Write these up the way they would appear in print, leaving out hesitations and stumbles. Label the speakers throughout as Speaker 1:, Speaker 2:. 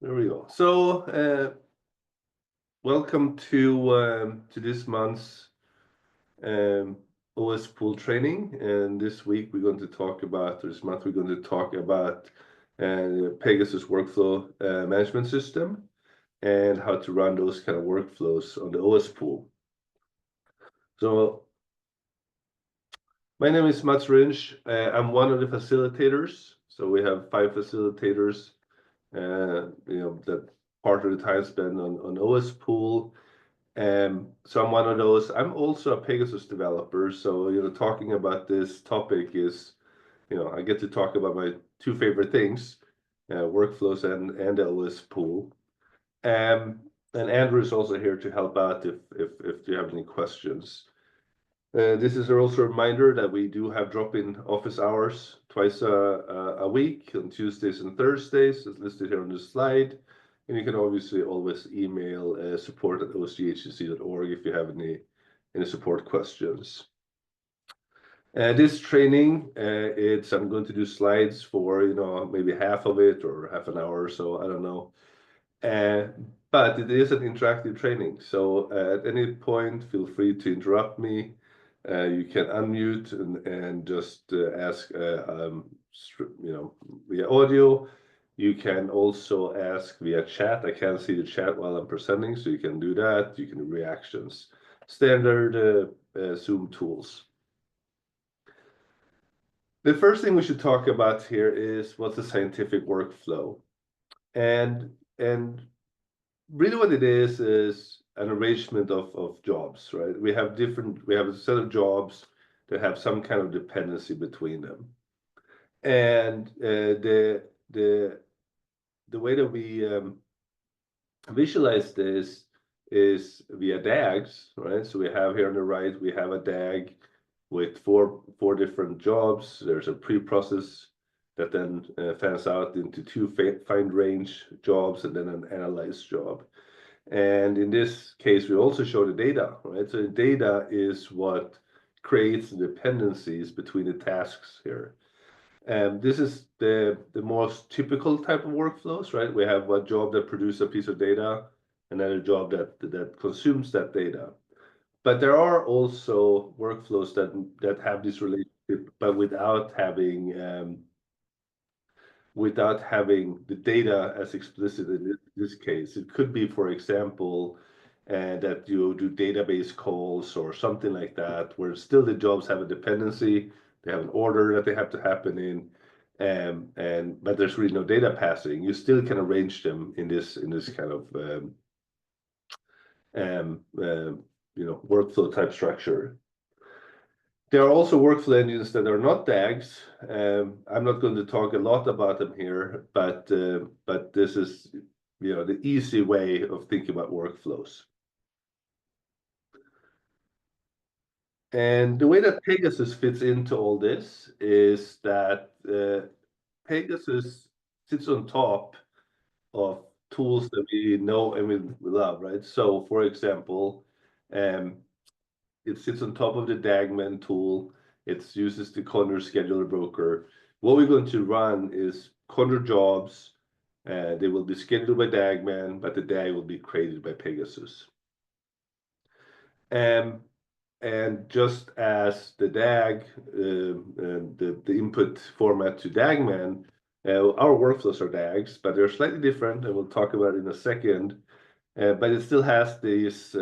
Speaker 1: There we go. So, welcome to this month's um, OS Pool training. And this week we're going to talk about, or this month we're going to talk about Pegasus Workflow Management System and how to run those kind of workflows on the OS Pool. So, my name is Mats Rinch. I'm one of the facilitators. So we have 5 facilitators. That part of the time spent on OS Pool. So I'm one of those. I'm also a Pegasus developer. So, talking about this topic is, I get to talk about my 2 favorite things, workflows and the OS Pool. And Andrew is also here to help out if you have any questions. This is also a reminder that we do have drop-in office hours twice a week on Tuesdays and Thursdays, as listed here on the slide. And you can obviously always email support@osghcc.org if you have any support questions. This training, I'm going to do slides for maybe half of it or half an hour or so, I don't know. But it is an interactive training, so at any point, feel free to interrupt me. You can unmute and just ask, via audio. You can also ask via chat. I can't see the chat while I'm presenting, so you can do that. You can do reactions. Standard Zoom tools. The first thing we should talk about here is what's a scientific workflow. And really what it is an arrangement of jobs, right? We have a set of jobs that have some kind of dependency between them. And the way that we visualize this is via DAGs, right? So we have here on the right, we have a DAG with four different jobs. There's a pre-process that then fans out into 2 find range jobs and then an analyze job. And in this case, we also show the data, right? So the data is what creates the dependencies between the tasks here. And this is the most typical type of workflows, right? We have a job that produces a piece of data, and then a job that consumes that data. But there are also workflows that have this relationship, but without having the data as explicit in this case. It could be, for example, that you do database calls or something like that, where still the jobs have a dependency, they have an order that they have to happen in, but there's really no data passing. You still can arrange them in this kind of workflow type structure. There are also workflow engines that are not DAGs. I'm not going to talk a lot about them here, but this is the easy way of thinking about workflows. And the way that Pegasus fits into all this is that Pegasus sits on top of tools that we know and we love, right? So, for example, it sits on top of the Dagman tool. It uses the Conjure Scheduler Broker. What we're going to run is Conjure jobs. They will be scheduled by Dagman, but the DAG will be created by Pegasus. And just as the DAG, the input format to Dagman, our workflows are DAGs, but they're slightly different, and we'll talk about it in a second. But it still has these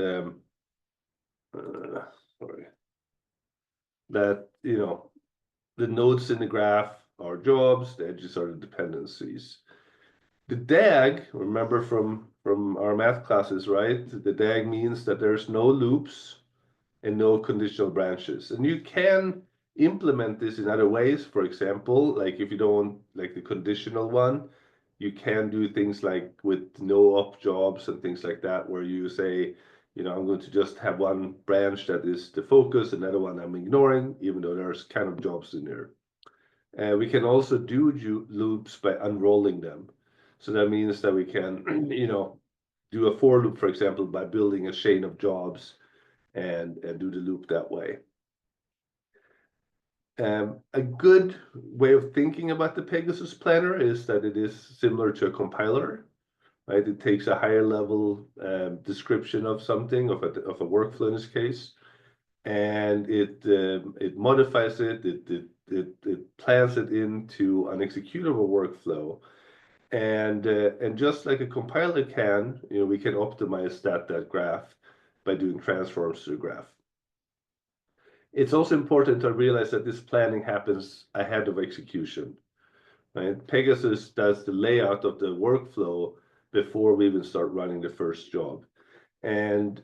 Speaker 1: that the nodes in the graph are jobs, the edges are the dependencies. The DAG, remember from our math classes, right? The DAG means that there's no loops and no conditional branches. And you can implement this in other ways. For example, like if you don't like the conditional one, you can do things like with no op jobs and things like that, where you say, I'm going to just have one branch that is the focus, another one I'm ignoring, even though there's kind of jobs in there. We can also do loops by unrolling them. So that means that we can, do a for loop, for example, by building a chain of jobs and do the loop that way. A good way of thinking about the Pegasus planner is that it is similar to a compiler. right? It takes a higher level description of something, of a workflow in this case, and it modifies it, it plans it into an executable workflow. And just like a compiler can, we can optimize that graph by doing transforms to the graph. It's also important to realize that this planning happens ahead of execution, right? Pegasus does the layout of the workflow before we even start running the first job. And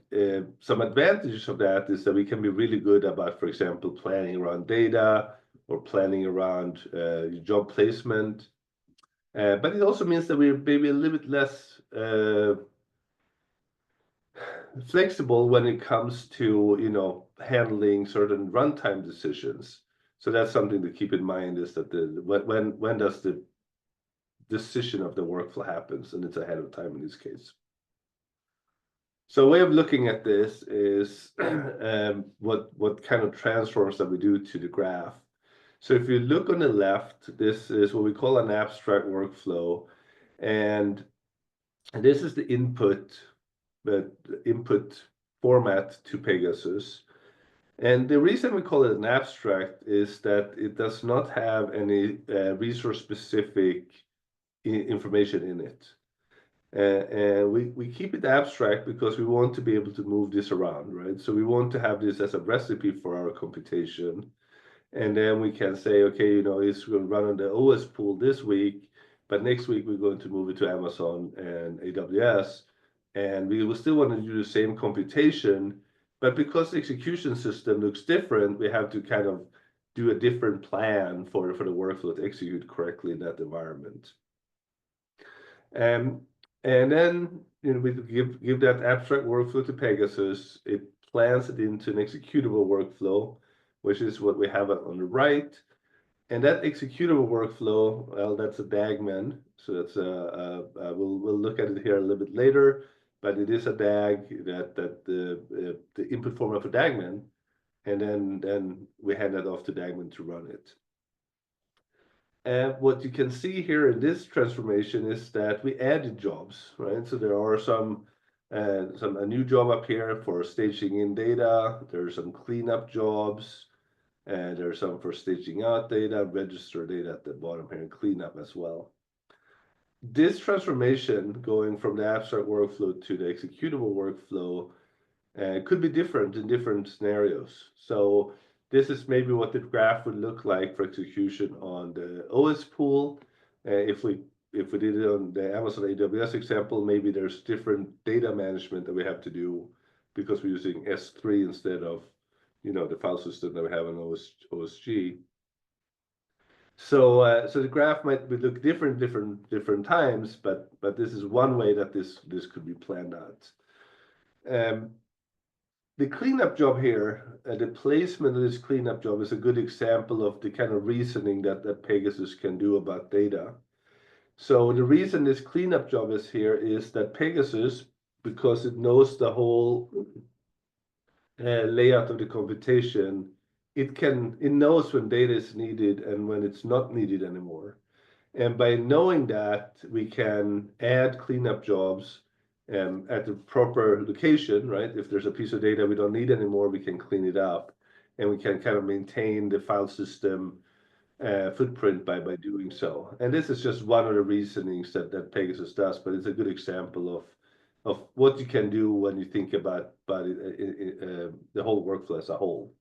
Speaker 1: some advantages of that is that we can be really good about, for example, planning around data or planning around job placement. But it also means that we're maybe a little bit less flexible when it comes to, handling certain runtime decisions. So that's something to keep in mind, is that when does the decision of the workflow happens, and it's ahead of time in this case. So a way of looking at this is what kind of transforms that we do to the graph. So if you look on the left, this is what we call an abstract workflow, and this is the input format to Pegasus. And the reason we call it an abstract is that it does not have any resource-specific information in it. And we keep it abstract because we want to be able to move this around, right? So we want to have this as a recipe for our computation. And then we can say, okay, it's going to run on the OS pool this week, but next week we're going to move it to Amazon and AWS. And we will still want to do the same computation, but because the execution system looks different, we have to kind of do a different plan for the workflow to execute correctly in that environment. And then we give that abstract workflow to Pegasus. It plans it into an executable workflow, which is what we have on the right. And that executable workflow, well, that's a DAGman. So that's we'll look at it here a little bit later, but it is a DAG that the input format for DAGman, and then we hand that off to DAGman to run it. And what you can see here in this transformation is that we added jobs, right? So there are a new job up here for staging in data. There's some cleanup jobs, and there's some for staging out data, register data at the bottom here, and cleanup as well. This transformation, going from the abstract workflow to the executable workflow, could be different in different scenarios. So this is maybe what the graph would look like for execution on the OS pool. If we did it on the Amazon AWS example, maybe there's different data management that we have to do because we're using S3 instead of the file system that we have on OSG. So the graph might look different times, but this is one way that this could be planned out. The cleanup job here, the placement of this cleanup job is a good example of the kind of reasoning that Pegasus can do about data. So the reason this cleanup job is here is that Pegasus, because it knows the whole layout of the computation, it knows when data is needed and when it's not needed anymore. And by knowing that, we can add cleanup jobs at the proper location, right? If there's a piece of data we don't need anymore, we can clean it up, and we can kind of maintain the file system footprint by doing so. And this is just one of the reasonings that Pegasus does, but it's a good example of what you can do when you think about the whole workflow as a whole.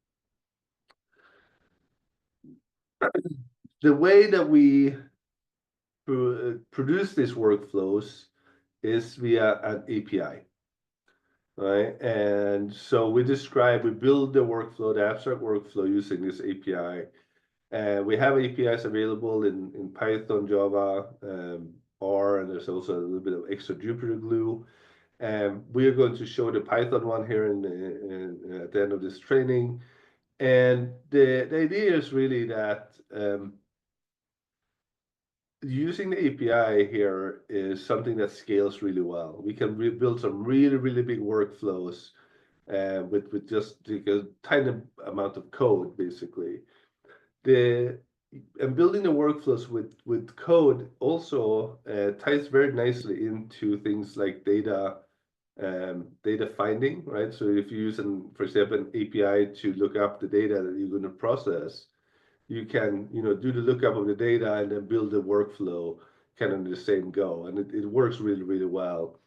Speaker 1: The way that we produce these workflows is via an API, right? And so we build the workflow, the abstract workflow, using this API. And we have APIs available in Python, Java, R, and there's also a little bit of extra Jupyter glue. And we are going to show the Python one here at the end of this training. And the idea is really that using the API here is something that scales really well. We can build some really big workflows with just a tiny amount of code, basically. The and building the workflows with code also ties very nicely into things like data finding, right? So if you use, for example, an API to look up the data that you're going to process, you can, do the lookup of the data and then build a workflow kind of in the same go. And it works really, really well.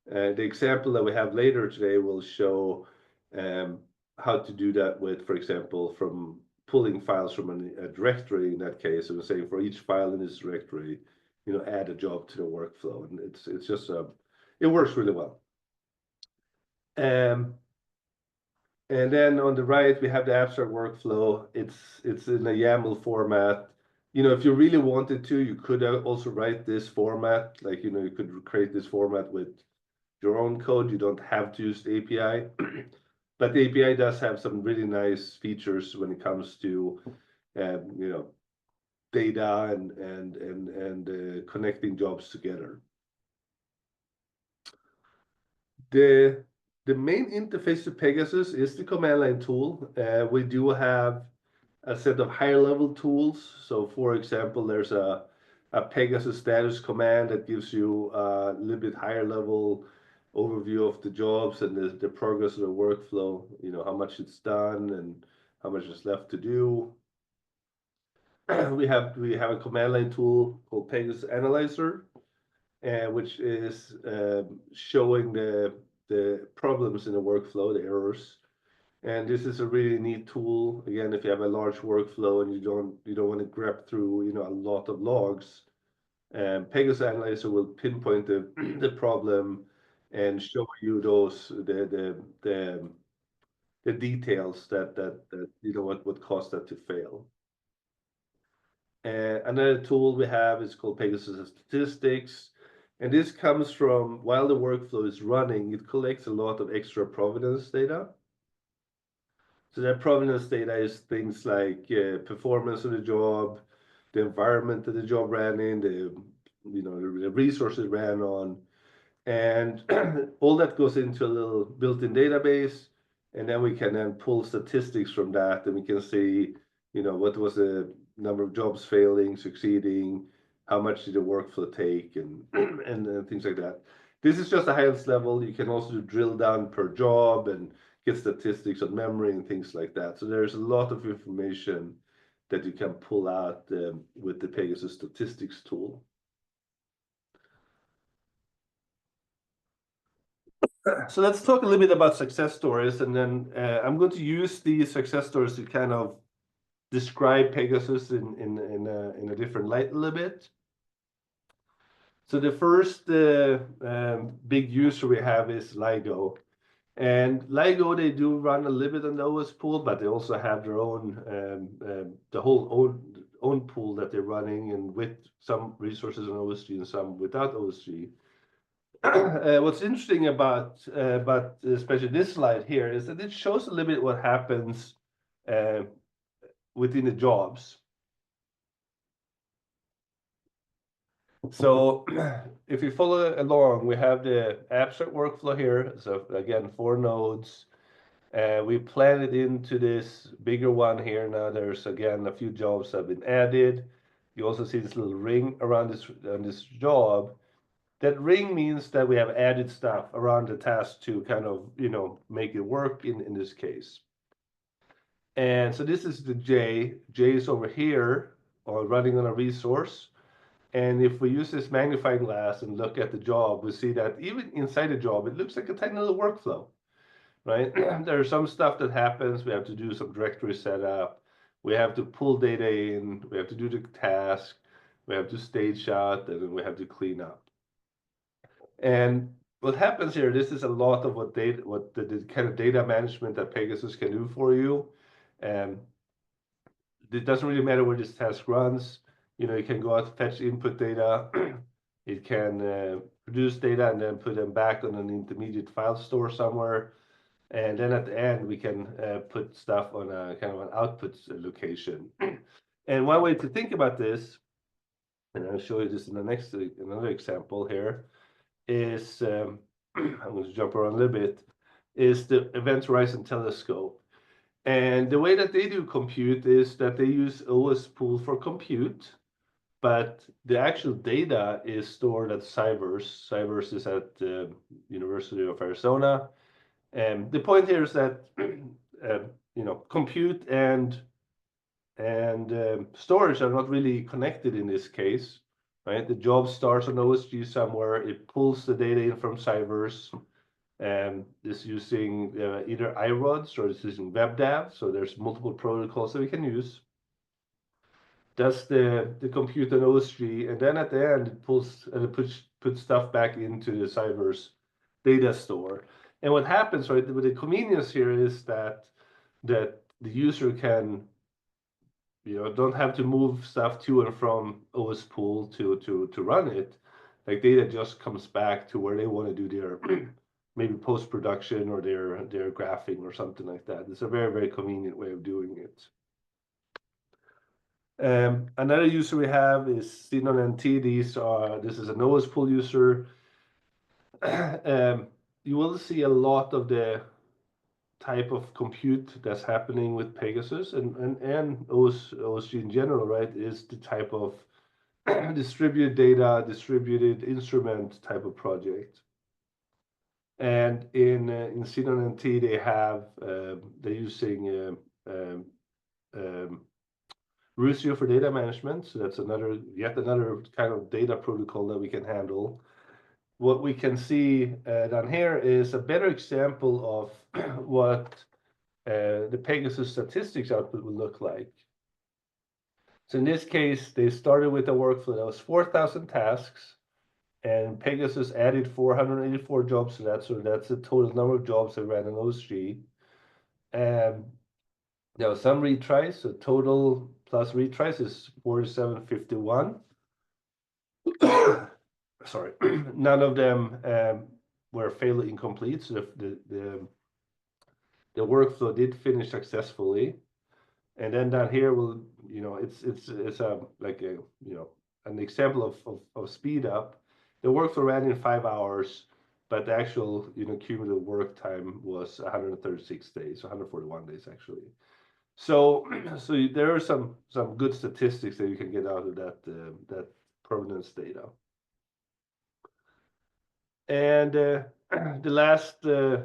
Speaker 1: The example that we have later today will show how to do that with, for example, from pulling files from a directory in that case, and saying for each file in this directory, add a job to the workflow. And it's just, it works really well. And then on the right, we have the abstract workflow. It's in a YAML format. If you really wanted to, you could also write this format. Like, you could create this format with your own code. You don't have to use the API. But the API does have some really nice features when it comes to, data and connecting jobs together. The main interface to Pegasus is the command line tool. We do have a set of higher level tools. So for example, there's a Pegasus status command that gives you a little bit higher level overview of the jobs and the progress of the workflow, how much it's done and how much is left to do. We have a command line tool called Pegasus Analyzer, which is showing the problems in the workflow, the errors. And this is a really neat tool. Again, if you have a large workflow and you don't want to grab through, a lot of logs, Pegasus Analyzer will pinpoint the problem and show you the details that what caused that to fail. Another tool we have is called Pegasus Statistics. And this comes from, while the workflow is running, it collects a lot of extra provenance data. So that provenance data is things like performance of the job, the environment that the job ran in, the resources it ran on, and all that goes into a little built-in database. And then we can then pull statistics from that, and we can see, what was the number of jobs failing, succeeding, how much did the workflow take, and and things like that. This is just the highest level. You can also drill down per job and get statistics on memory and things like that. So there's a lot of information that you can pull out with the Pegasus Statistics tool. So let's talk a little bit about success stories, and then I'm going to use these success stories to kind of describe Pegasus in a different light a little bit. So the first big user we have is LIGO. And LIGO, they do run a little bit on the OS pool, but they also have their own, the whole own pool that they're running, and with some resources on OSG and some without OSG. What's interesting about especially this slide here is that it shows a little bit what happens within the jobs. So if you follow along, we have the abstract workflow here. So again, 4 nodes. We plan it into this bigger one here. Now there's again a few jobs have been added. You also see this little ring around this job. That ring means that we have added stuff around the task to kind of, make it work in this case. And so this is the J. J is over here, or running on a resource. And if we use this magnifying glass and look at the job, we see that even inside the job, it looks like a tiny little workflow, right? There's some stuff that happens. We have to do some directory setup. We have to pull data in. We have to do the task. We have to stage out, and then we have to clean up. And what happens here, this is a lot of what the kind of data management that Pegasus can do for you. And it doesn't really matter where this task runs. You can go out, fetch input data. It can produce data and then put them back on an intermediate file store somewhere. And then at the end, we can put stuff on a kind of an output location. And one way to think about this, and I'll show you this in another example here, is I'm going to jump around a little bit, is the Event Horizon Telescope. And the way that they do compute is that they use OS pool for compute, but the actual data is stored at Cyverse. Cyverse is at the University of Arizona. And the point here is that compute and storage are not really connected in this case, right? The job starts on OSG somewhere. It pulls the data in from Cyverse, and is using either iRods or it's using WebDAV. So there's multiple protocols that we can use. Does the compute on OSG, and then at the end it pulls and it puts stuff back into the Cyverse data store. And what happens, right, with the convenience here is that the user can, don't have to move stuff to and from OS pool to run it. Like data just comes back to where they want to do their maybe post-production or their graphing or something like that. It's a very, very convenient way of doing it. Another user we have is SynonNT. This is an OS pool user. You will see a lot of the type of compute that's happening with Pegasus and OSG in general, right, is the type of distributed data, distributed instrument type of project. And in SynonNT, they're using Rusio for data management. So that's yet another kind of data protocol that we can handle. What we can see down here is a better example of what the Pegasus statistics output would look like. So in this case, they started with a workflow that was 4,000 tasks, and Pegasus added 484 jobs to that. So that's the total number of jobs that ran on OSG. And there was some retries, so total plus retries is 4,751. Sorry, none of them were fairly incomplete. So the workflow did finish successfully. And then down here, it's an example of speed up. The workflow ran in 5 hours, but the actual cumulative work time was 136 days, 141 days actually. So there are some good statistics that you can get out of that provenance data. And the last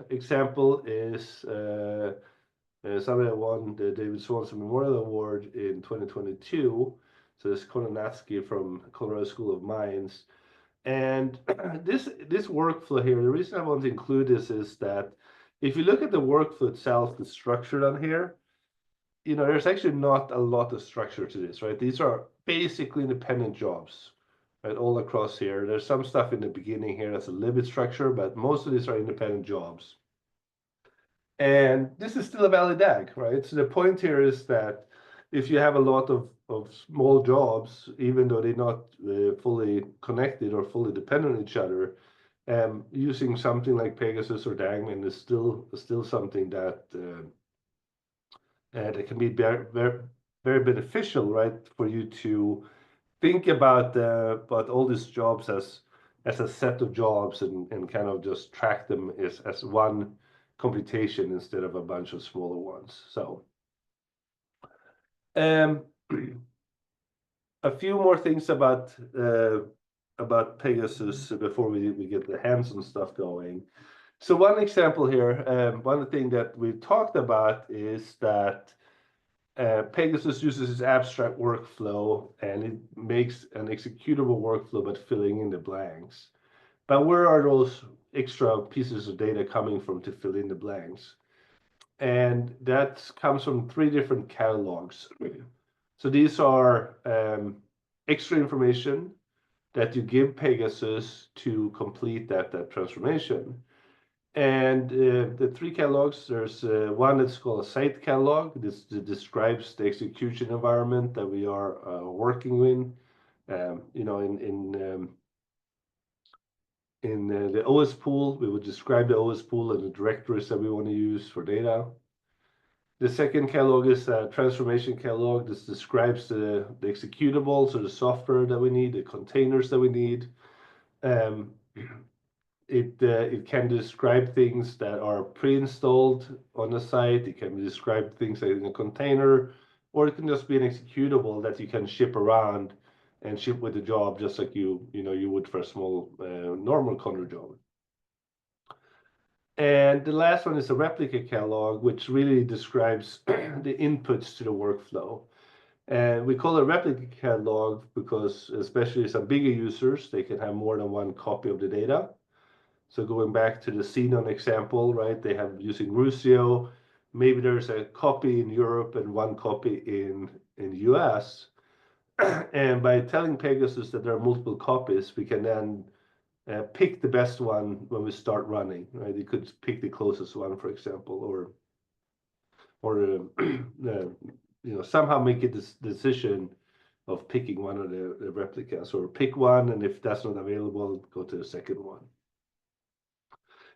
Speaker 1: example is somebody that won the David Swanson Memorial Award in 2022. So it's Kononatsky from Colorado School of Mines. And this workflow here, the reason I want to include this is that if you look at the workflow itself, the structure on here, there's actually not a lot of structure to this, right? These are basically independent jobs, right? All across here. There's some stuff in the beginning here that's a little bit structure, but most of these are independent jobs. And this is still a valid DAG, right? So the point here is that if you have a lot of small jobs, even though they're not fully connected or fully dependent on each other, using something like Pegasus or Dagman is still something that that can be very, very, very beneficial, right? For you to think about all these jobs as a set of jobs and kind of just track them as one computation instead of a bunch of smaller ones. So a few more things about Pegasus before we get the hands-on stuff going. So one example here, one thing that we've talked about is that Pegasus uses this abstract workflow and it makes an executable workflow but filling in the blanks. But where are those extra pieces of data coming from to fill in the blanks? And that comes from 3 different catalogs. So these are extra information that you give Pegasus to complete that transformation. And the 3 catalogs, there's one that's called a site catalog. This describes the execution environment that we are working in. In the OS pool, we would describe the OS pool and the directories that we want to use for data. The second catalog is a transformation catalog. This describes the executables or the software that we need, the containers that we need. It can describe things that are pre-installed on the site. It can describe things like in a container, or it can just be an executable that you can ship around and ship with the job, just like you would for a small normal Condor job. And the last one is a replica catalog, which really describes the inputs to the workflow. And we call it a replica catalog because, especially some bigger users, they can have more than one copy of the data. So going back to the Xenon example, right? They have using Rusio. Maybe there's a copy in Europe and one copy in the US. And by telling Pegasus that there are multiple copies, we can then pick the best one when we start running, right? You could pick the closest one, for example, or somehow make a decision of picking one of the replicas, or pick one, and if that's not available, go to the second one.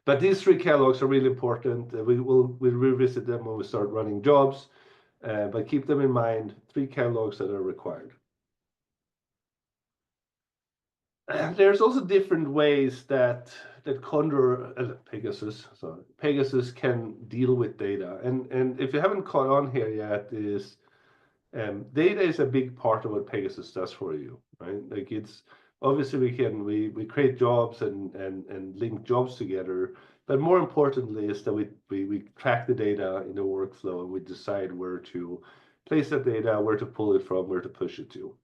Speaker 1: But these three catalogs are really important. We'll revisit them when we start running jobs, but keep them in mind, three catalogs that are required. There's also different ways that Pegasus can deal with data. And if you haven't caught on here yet, is data is a big part of what Pegasus does for you, right? Like, it's obviously we create jobs and link jobs together, but more importantly is that we track the data in the workflow, and we decide where to place that data, where to pull it from, where to push it to.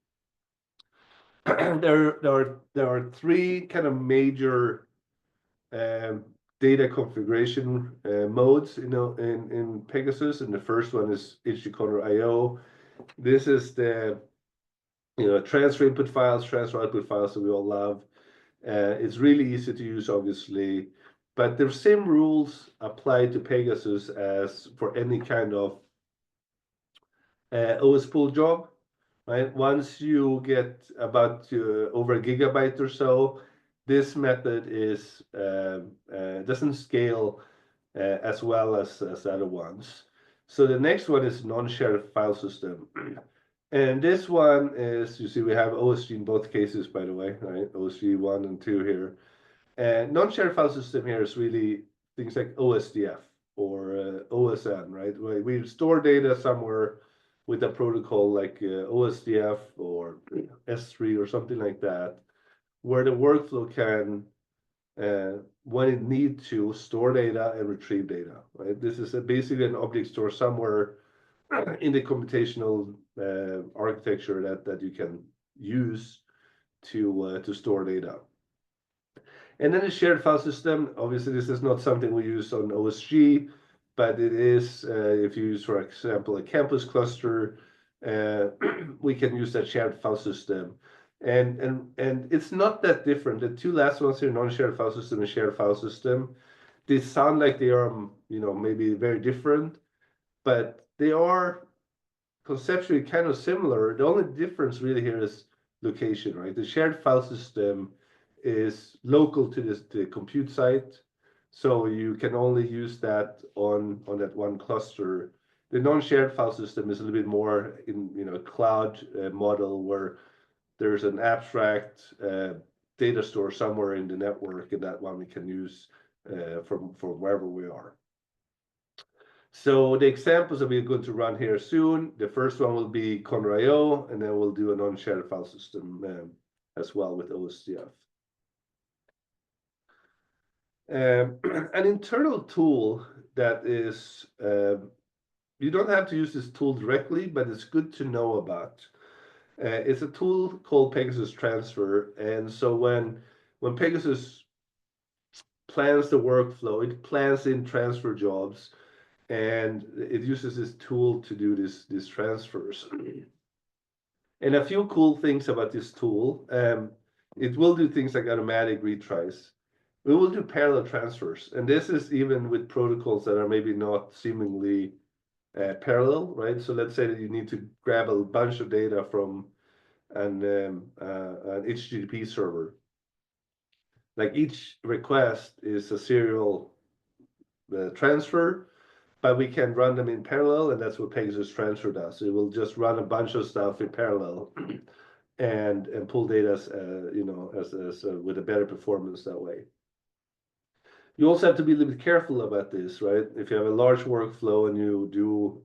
Speaker 1: There are three kind of major data configuration modes, in Pegasus, and the first one is HT Control IO. This is the transfer input files, transfer output files that we all love. It's really easy to use, obviously, but the same rules apply to Pegasus as for any kind of OS pool job, right? Once you get about over a gigabyte or so, this method doesn't scale as well as the other ones. So the next one is non-shared file system. And this one is, you see, we have OSG in both cases, by the way, right? OSG 1 and 2 here. And non-shared file system here is really things like OSDF or OSN, right? We store data somewhere with a protocol like OSDF or S3 or something like that, where the workflow can, when it needs to, store data and retrieve data, right? This is basically an object store somewhere in the computational architecture that you can use to store data. And then the shared file system, obviously this is not something we use on OSG, but it is, if you use, for example, a campus cluster, we can use that shared file system. And it's not that different. The two last ones here, non-shared file system and shared file system, they sound like they are, maybe very different, but they are conceptually kind of similar. The only difference really here is location, right? The shared file system is local to the compute site, so you can only use that on that one cluster. The non-shared file system is a little bit more in cloud model, where there's an abstract data store somewhere in the network, and that one we can use from wherever we are. So the examples that we're going to run here soon, the first one will be Conr.io, and then we'll do a non-shared file system as well with OSDF. An internal tool that is, you don't have to use this tool directly, but it's good to know about. It's a tool called Pegasus Transfer, and so when Pegasus plans the workflow, it plans in transfer jobs, and it uses this tool to do these transfers. And a few cool things about this tool, it will do things like automatic retries. We will do parallel transfers, and this is even with protocols that are maybe not seemingly parallel, right? So let's say that you need to grab a bunch of data from an HTTP server. Like, each request is a serial transfer, but we can run them in parallel, and that's what Pegasus Transfer does. It will just run a bunch of stuff in parallel and pull data, as with a better performance that way. You also have to be a little bit careful about this, right? If you have a large workflow and you do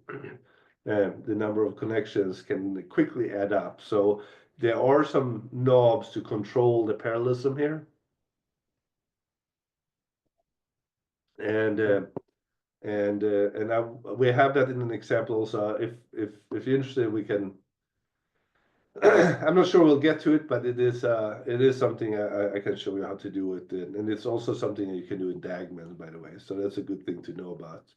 Speaker 1: the number of connections can quickly add up. So there are some knobs to control the parallelism here. And we have that in an example. So if you're interested, we can. I'm not sure we'll get to it, but it is something I can show you how to do it, and it's also something that you can do in Dagman, by the way. So that's a good thing to know about.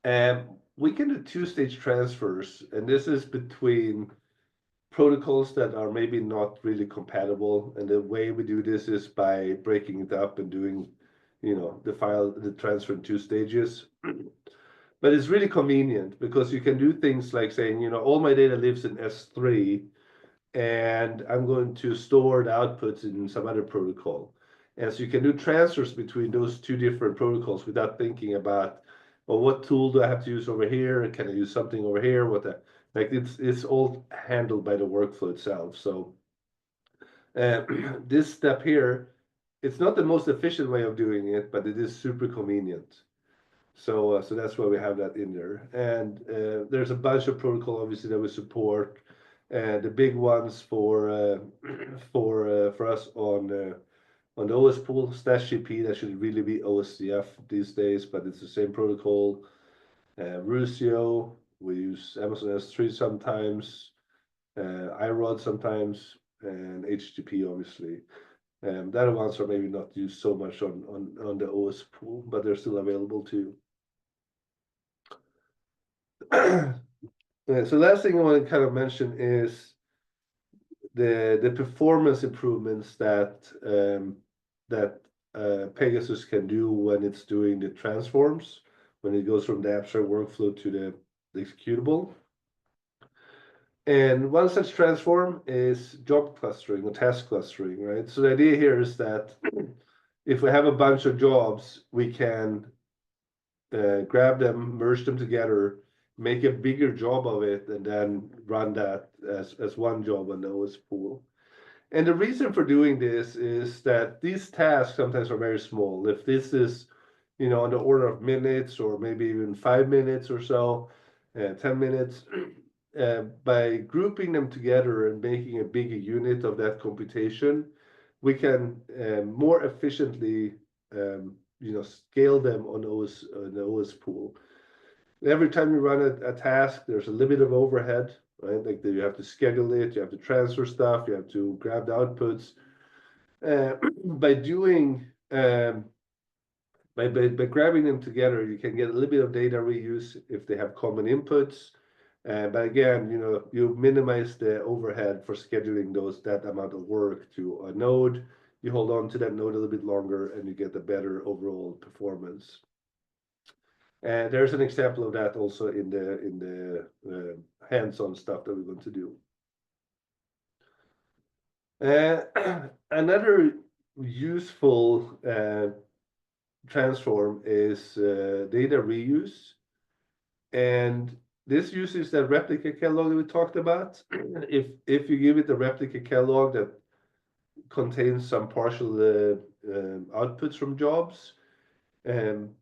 Speaker 1: And we can do two-stage transfers, and this is between protocols that are maybe not really compatible. And the way we do this is by breaking it up and doing, the transfer in two stages. But it's really convenient because you can do things like saying, all my data lives in S3 and I'm going to store the outputs in some other protocol. And so you can do transfers between those two different protocols without thinking about, well, what tool do I have to use over here? Can I use something over here? Like it's all handled by the workflow itself. So this step here, it's not the most efficient way of doing it, but it is super convenient. So that's why we have that in there. And there's a bunch of protocol, obviously, that we support. The big ones for for us on the OS pool, /GP, that should really be OSCF these days, but it's the same protocol. Rusio, we use Amazon S3 sometimes, iRod sometimes, and HTTP, obviously. The other ones are maybe not used so much on the OS pool, but they're still available too. So last thing I want to kind of mention is the performance improvements that Pegasus can do when it's doing the transforms, when it goes from the abstract workflow to the executable. And one such transform is job clustering or task clustering, right? So the idea here is that if we have a bunch of jobs, we can grab them, merge them together, make a bigger job of it, and then run that as one job on the OS pool. And the reason for doing this is that these tasks sometimes are very small. If this is, on the order of minutes or maybe even 5 minutes or so, 10 minutes, by grouping them together and making a bigger unit of that computation, we can more efficiently scale them on the OS pool. Every time you run a task, there's a little bit of overhead, right? Like you have to schedule it, you have to transfer stuff, you have to grab the outputs. By doing by grabbing them together, you can get a little bit of data reuse if they have common inputs. But again, you minimize the overhead for scheduling that amount of work to a node. You hold on to that node a little bit longer, and you get a better overall performance. And there's an example of that also in the hands-on stuff that we're going to do. Another useful transform is data reuse. And this uses that replica catalog that we talked about. If you give it a replica catalog that contains some partial outputs from jobs,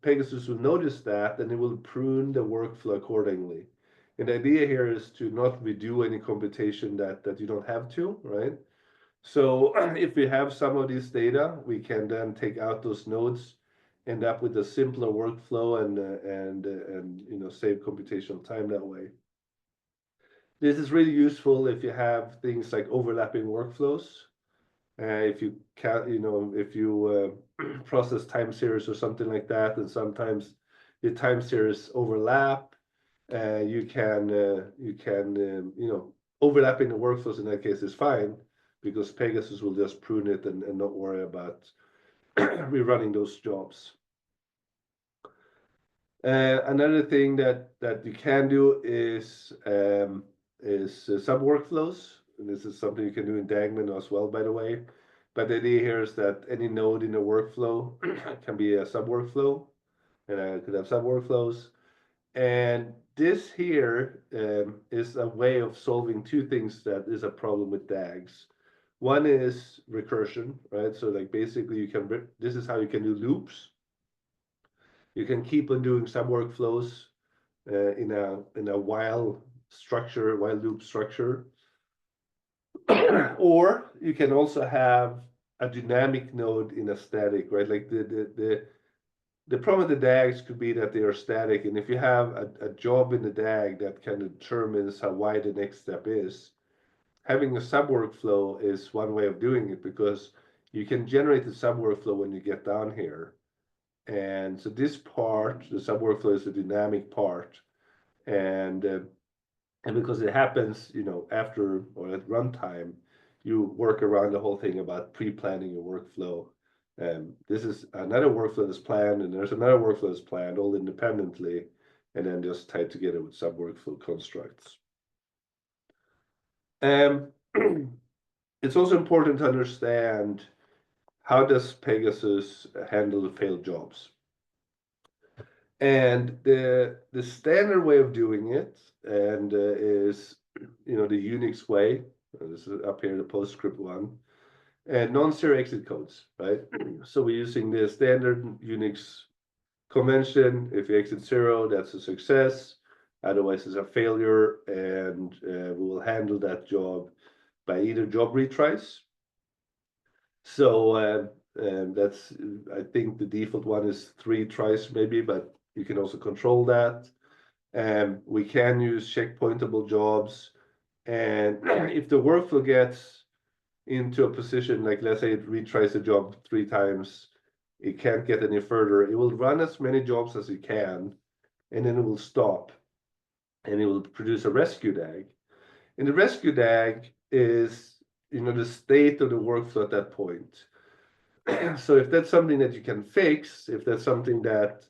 Speaker 1: Pegasus will notice that, and it will prune the workflow accordingly. And the idea here is to not redo any computation that you don't have to, right? So if we have some of this data, we can then take out those nodes, end up with a simpler workflow, and save computational time that way. This is really useful if you have things like overlapping workflows. If you process time series or something like that, and sometimes the time series overlap, you can overlapping the workflows in that case is fine, because Pegasus will just prune it and not worry about rerunning those jobs. Another thing that you can do is sub workflows. And this is something you can do in Dagman as well, by the way. But the idea here is that any node in a workflow can be a sub workflow, and I could have sub workflows. And this here is a way of solving two things that is a problem with DAGs. One is recursion, right? So like basically this is how you can do loops. You can keep on doing some workflows in a while loop structure. Or you can also have a dynamic node in a static, right? Like the problem with the DAGs could be that they are static, and if you have a job in the DAG that kind of determines how wide the next step is, having a sub workflow is one way of doing it, because you can generate the sub workflow when you get down here. And so this part, the sub workflow, is a dynamic part, and because it happens, after or at runtime, you work around the whole thing about pre-planning your workflow. This is another workflow that's planned, and there's another workflow that's planned all independently, and then just tied together with sub workflow constructs. It's also important to understand, how does Pegasus handle failed jobs? And the standard way of doing it and is the Unix way. This is up here, the PostScript one, and non-zero exit codes, right? So we're using the standard Unix convention. If you exit 0, that's a success. Otherwise, it's a failure, and we will handle that job by either job retries. So that's, I think the default one is 3 tries maybe, but you can also control that. We can use checkpointable jobs. And if the workflow gets into a position, like let's say it retries the job 3 times, it can't get any further, it will run as many jobs as it can, and then it will stop, and it will produce a rescue DAG. And the rescue DAG is, the state of the workflow at that point. So if that's something that you can fix, if that's something that,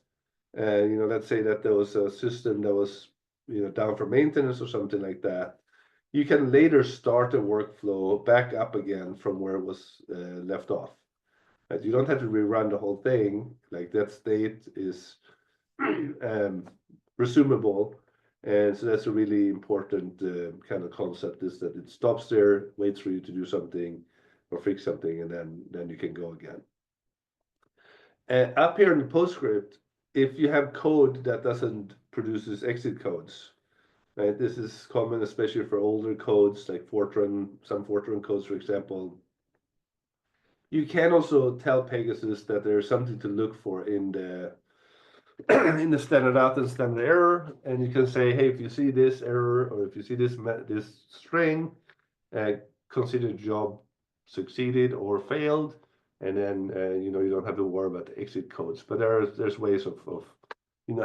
Speaker 1: let's say that there was a system that was, down for maintenance or something like that, you can later start a workflow back up again from where it was left off. But you don't have to rerun the whole thing. Like that state is resumable. And so that's a really important kind of concept, is that it stops there, waits for you to do something or fix something, and then you can go again. And up here in the PostScript, if you have code that doesn't produces exit codes, right? This is common, especially for older codes like Fortran, some Fortran codes, for example. You can also tell Pegasus that there's something to look for in the in the standard out and standard error, and you can say, hey, if you see this error, or if you see this string, consider job succeeded or failed, and then you don't have to worry about the exit codes. But there's ways of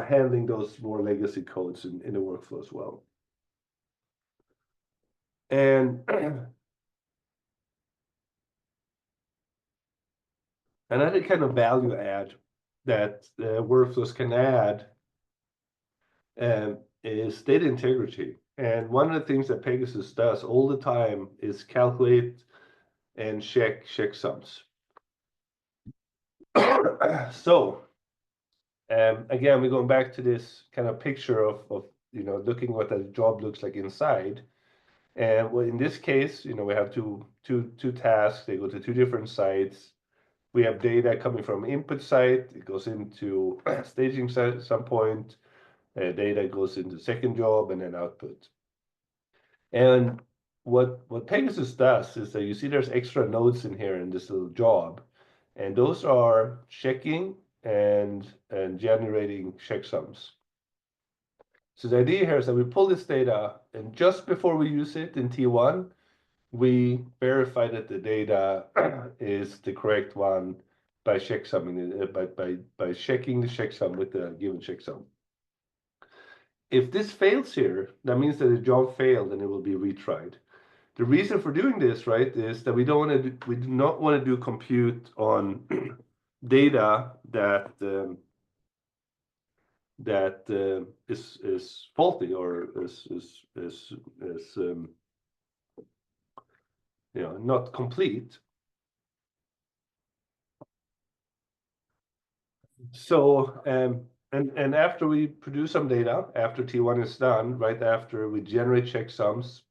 Speaker 1: handling those more legacy codes in the workflow as well. And another kind of value add that workflows can add is data integrity. And one of the things that Pegasus does all the time is calculate and check checksums. So again, we're going back to this kind of picture of looking what a job looks like inside. And well, in this case, we have two tasks. They go to 2 different sites. We have data coming from input site. It goes into staging site at some point. Data goes into second job and then output. And what Pegasus does is that you see there's extra nodes in here in this little job, and those are checking and generating checksums. So the idea here is that we pull this data, and just before we use it in T1, we verify that the data is the correct one by checksumming by checking the checksum with the given checksum. If this fails here, that means that the job failed and it will be retried. The reason for doing this, right, is that we do not want to do compute on data that is faulty or is not complete. So and after we produce some data, after T1 is done, right after we generate checksums,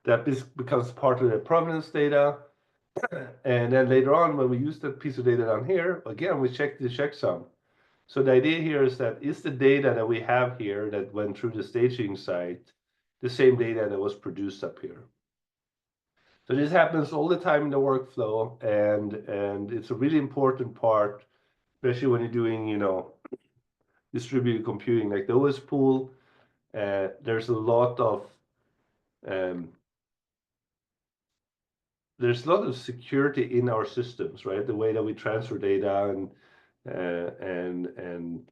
Speaker 1: That becomes part of the provenance data. And then later on, when we use that piece of data down here, again, we check the checksum. So the idea here is that is the data that we have here that went through the staging site the same data that was produced up here? So this happens all the time in the workflow, and it's a really important part, especially when you're doing, distributed computing like the OS pool. There's a lot of security in our systems, right? The way that we transfer data and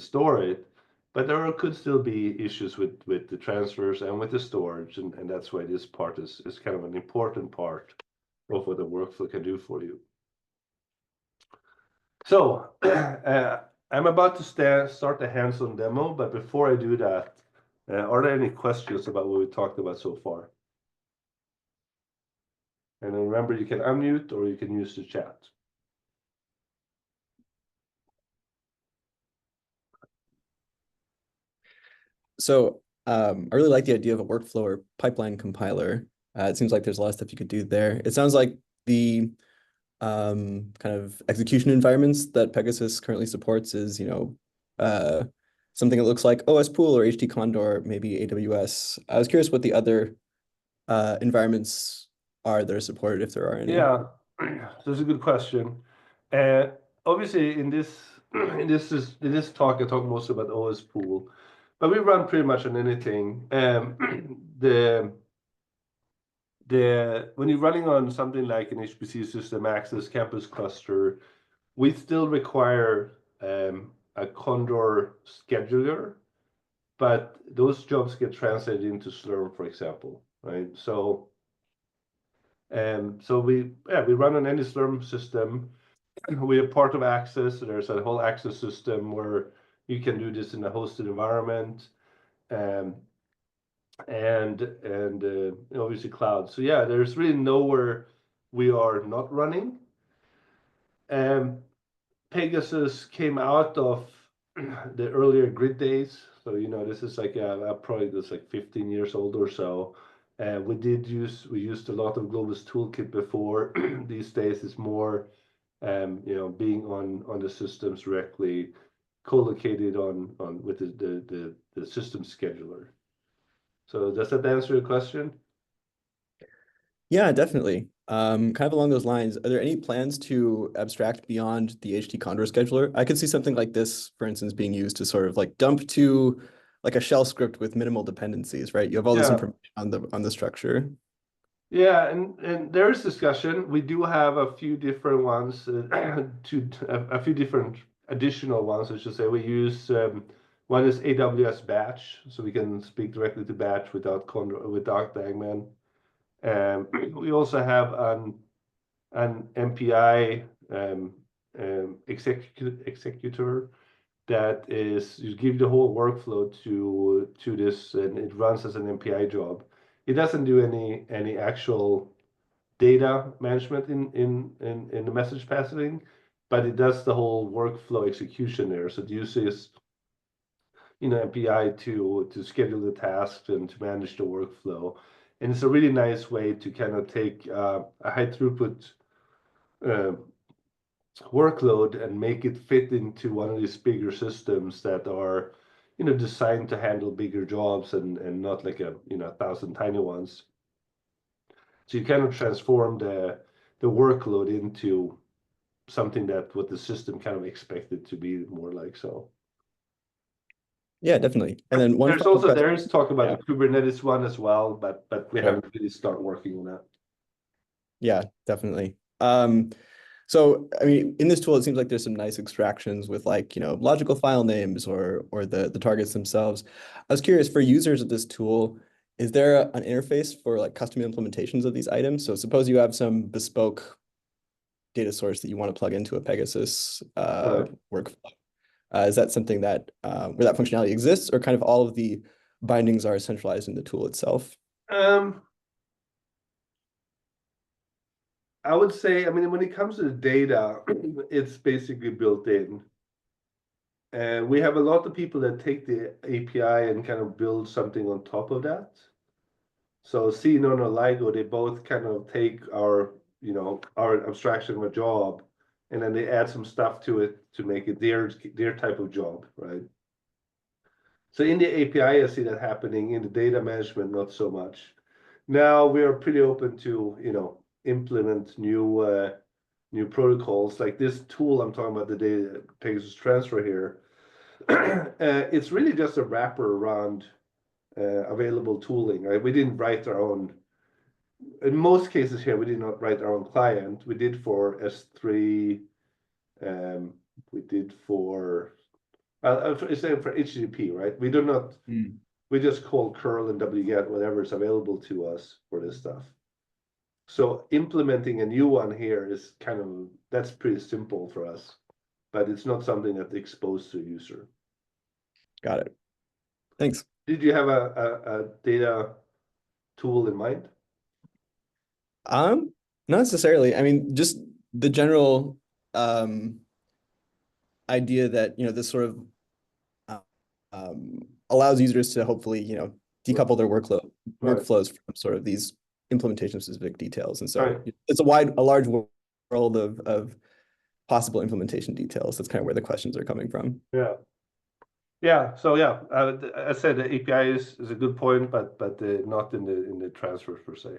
Speaker 1: store it. But there could still be issues with the transfers and with the storage, and that's why this part is kind of an important part of what the workflow can do for you. So I'm about to start the hands-on demo, but before I do that, are there any questions about what we talked about so far? And then remember, you can unmute or you can use the chat.
Speaker 2: So I really like the idea of a workflow or pipeline compiler. It seems like there's a lot of stuff you could do there. It sounds like the kind of execution environments that Pegasus currently supports is, something that looks like OS Pool or HD Condor, maybe AWS. I was curious what the other environments are that are supported, if there are any.
Speaker 1: Yeah, that's a good question. Obviously, in this talk, I talk mostly about OS Pool, but we run pretty much on anything. When you're running on something like an HPC system access campus cluster, we still require a Condor scheduler, but those jobs get translated into Slurm, for example, right? So we run on any Slurm system. We are part of Access, so there's a whole Access system where you can do this in a hosted environment, and obviously cloud. So yeah, there's really nowhere we are not running. Pegasus came out of the earlier grid days, so this is like a project that's like 15 years old or so. We used a lot of Globus Toolkit before. These days it's more being on the systems directly, co-located on with the system scheduler. So does that answer your question?
Speaker 2: Yeah, definitely. Kind of along those lines, are there any plans to abstract beyond the HT Condor scheduler? I could see something like this, for instance, being used to sort of like dump to like a shell script with minimal dependencies, right? You have all this information on the structure.
Speaker 1: Yeah, and there is discussion. We do have a few different ones, a few different additional ones, I should say. We use one is AWS Batch, so we can speak directly to Batch without Dagman. We also have an MPI executor that is you give the whole workflow to this, and it runs as an MPI job. It doesn't do any actual data management in the message passing, but it does the whole workflow execution there. So it uses MPI to schedule the tasks and to manage the workflow. And it's a really nice way to kind of take a high throughput workload and make it fit into one of these bigger systems that are designed to handle bigger jobs and not like 1,000 tiny ones. So you kind of transform the workload into something that what the system kind of expected to be more like. So
Speaker 2: yeah, definitely. And then
Speaker 1: there is talk about the Kubernetes one as well, but we haven't really started working on that.
Speaker 2: Yeah, definitely. So I mean, in this tool, it seems like there's some nice extractions with like, logical file names or the targets themselves. I was curious, for users of this tool, is there an interface for like custom implementations of these items? So suppose you have some bespoke data source that you want to plug into a Pegasus workflow. Is that something that where that functionality exists, or kind of all of the bindings are centralized in the tool itself?
Speaker 1: I would say, I mean, when it comes to the data, it's basically built in. And we have a lot of people that take the API and kind of build something on top of that. So C, None, or LIGO, they both kind of take our, you know, our abstraction of a job, and then they add some stuff to it to make it their type of job, right? So in the API, I see that happening. In the data management, not so much. Now we are pretty open to, you know, implement new protocols like this tool I'm talking about, the data Pegasus transfer here. It's really just a wrapper around available tooling, right? We didn't write our own. In most cases here, we did not write our own client. We did for S3. We did for it's for HTTP, right? We do not. We just call curl and wget whatever is available to us for this stuff. So implementing a new one here is kind of, that's pretty simple for us, but it's not something that's exposed to a user.
Speaker 2: Got it. Thanks.
Speaker 1: Did you have a data tool in mind?
Speaker 2: Not necessarily. I mean, just the general idea that, you know, this sort of allows users to hopefully, you know, decouple their workflows from sort of these implementation specific details. And so it's a large world of possible implementation details. That's kind of where the questions are coming from.
Speaker 1: Yeah. Yeah. So yeah, I said the API is a good point, but not in the transfers per se.
Speaker 2: All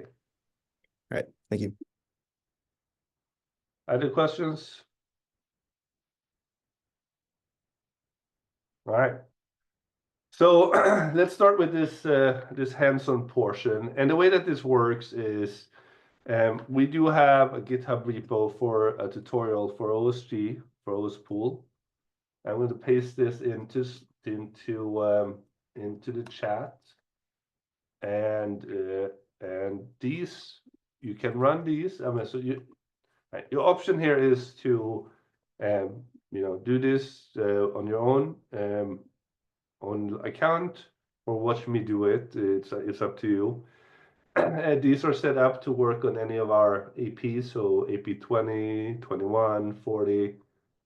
Speaker 2: right. Thank you.
Speaker 1: Other questions? All right. So let's start with this hands-on portion. And the way that this works is we do have a GitHub repo for a tutorial for OSG, for OSPool. I'm going to paste this into the chat. And these, you can run these. I mean, so your option here is to you know, do this on your own account, or watch me do it. It's up to you. These are set up to work on any of our APs, so AP 20, 21, 40.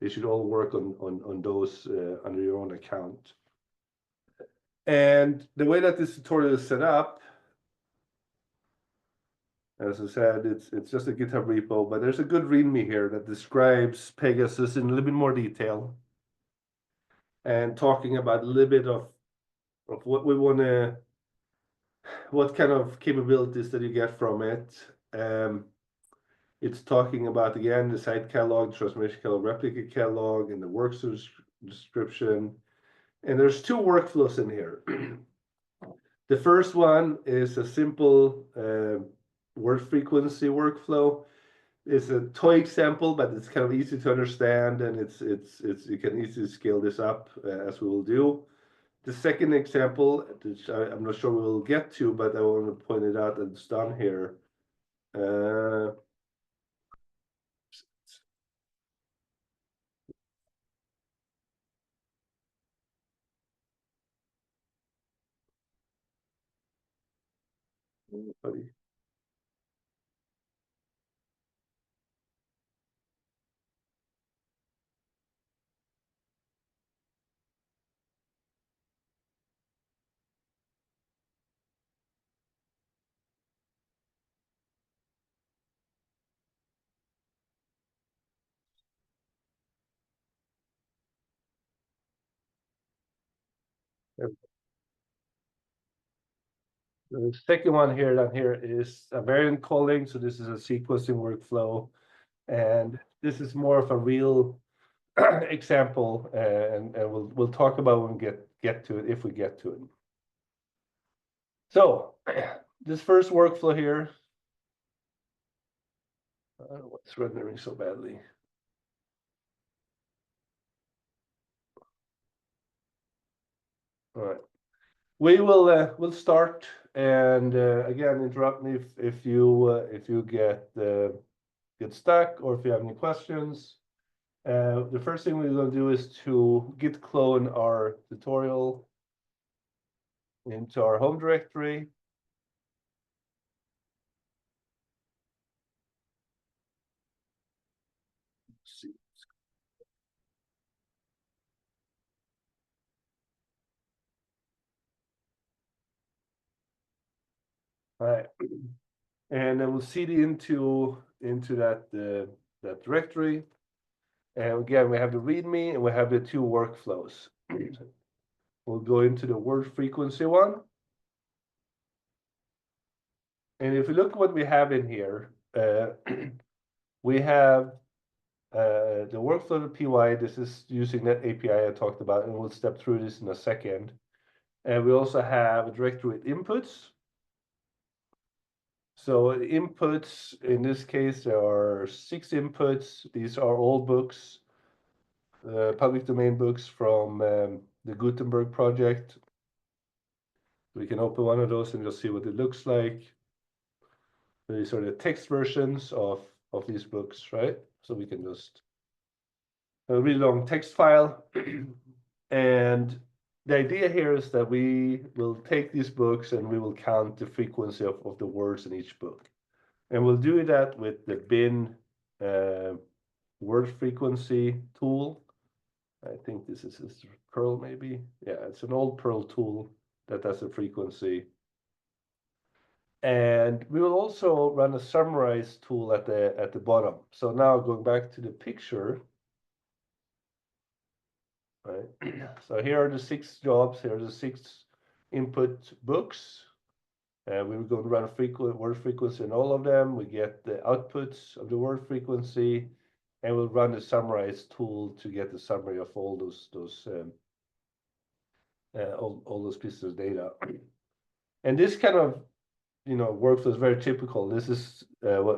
Speaker 1: They should all work on those under your own account. And the way that this tutorial is set up, as I said, it's just a GitHub repo, but there's a good README here that describes Pegasus in a little bit more detail, and talking about a little bit of what we want to, what kind of capabilities that you get from it. It's talking about, again, the site catalog, transformation catalog, replica catalog, and the work description. And there's two workflows in here. The first one is a simple word frequency workflow. It's a toy example, but it's kind of easy to understand, and it's you can easily scale this up as we will do. The second example, which I'm not sure we will get to, but I want to point it out that it's done here. Buddy. The second one here down here is a variant calling. So this is a sequencing workflow, and this is more of a real example, and we'll talk about when we get to it, if we get to it. So this first workflow here, what's rendering so badly? All right, we'll start, and again, interrupt me if you get stuck or if you have any questions. The first thing we're going to do is to git clone our tutorial into our home directory. Let's see. All right. And then we'll cd into that directory. And again, we have the README and we have the two workflows. We'll go into the word frequency one. And if you look what we have in here, we have the workflow PY. This is using that API I talked about, and we'll step through this in a second. And we also have a directory with inputs. So inputs, in this case, there are 6 inputs. These are all books, public domain books from the Gutenberg project. We can open one of those and just see what it looks like. These are the text versions of these books, right? So we can just a really long text file. And the idea here is that we will take these books and we will count the frequency of the words in each book. And we'll do that with the bin word frequency tool. I think this is Perl maybe. Yeah, it's an old Perl tool that does a frequency. And we will also run a summarize tool at the bottom. So now going back to the picture, right? So here are the 6 jobs. Here are the 6 input books. We will go and run a word frequency in all of them. We get the outputs of the word frequency, and we'll run the summarize tool to get the summary of all those pieces of data. And this kind of workflow is very typical. This is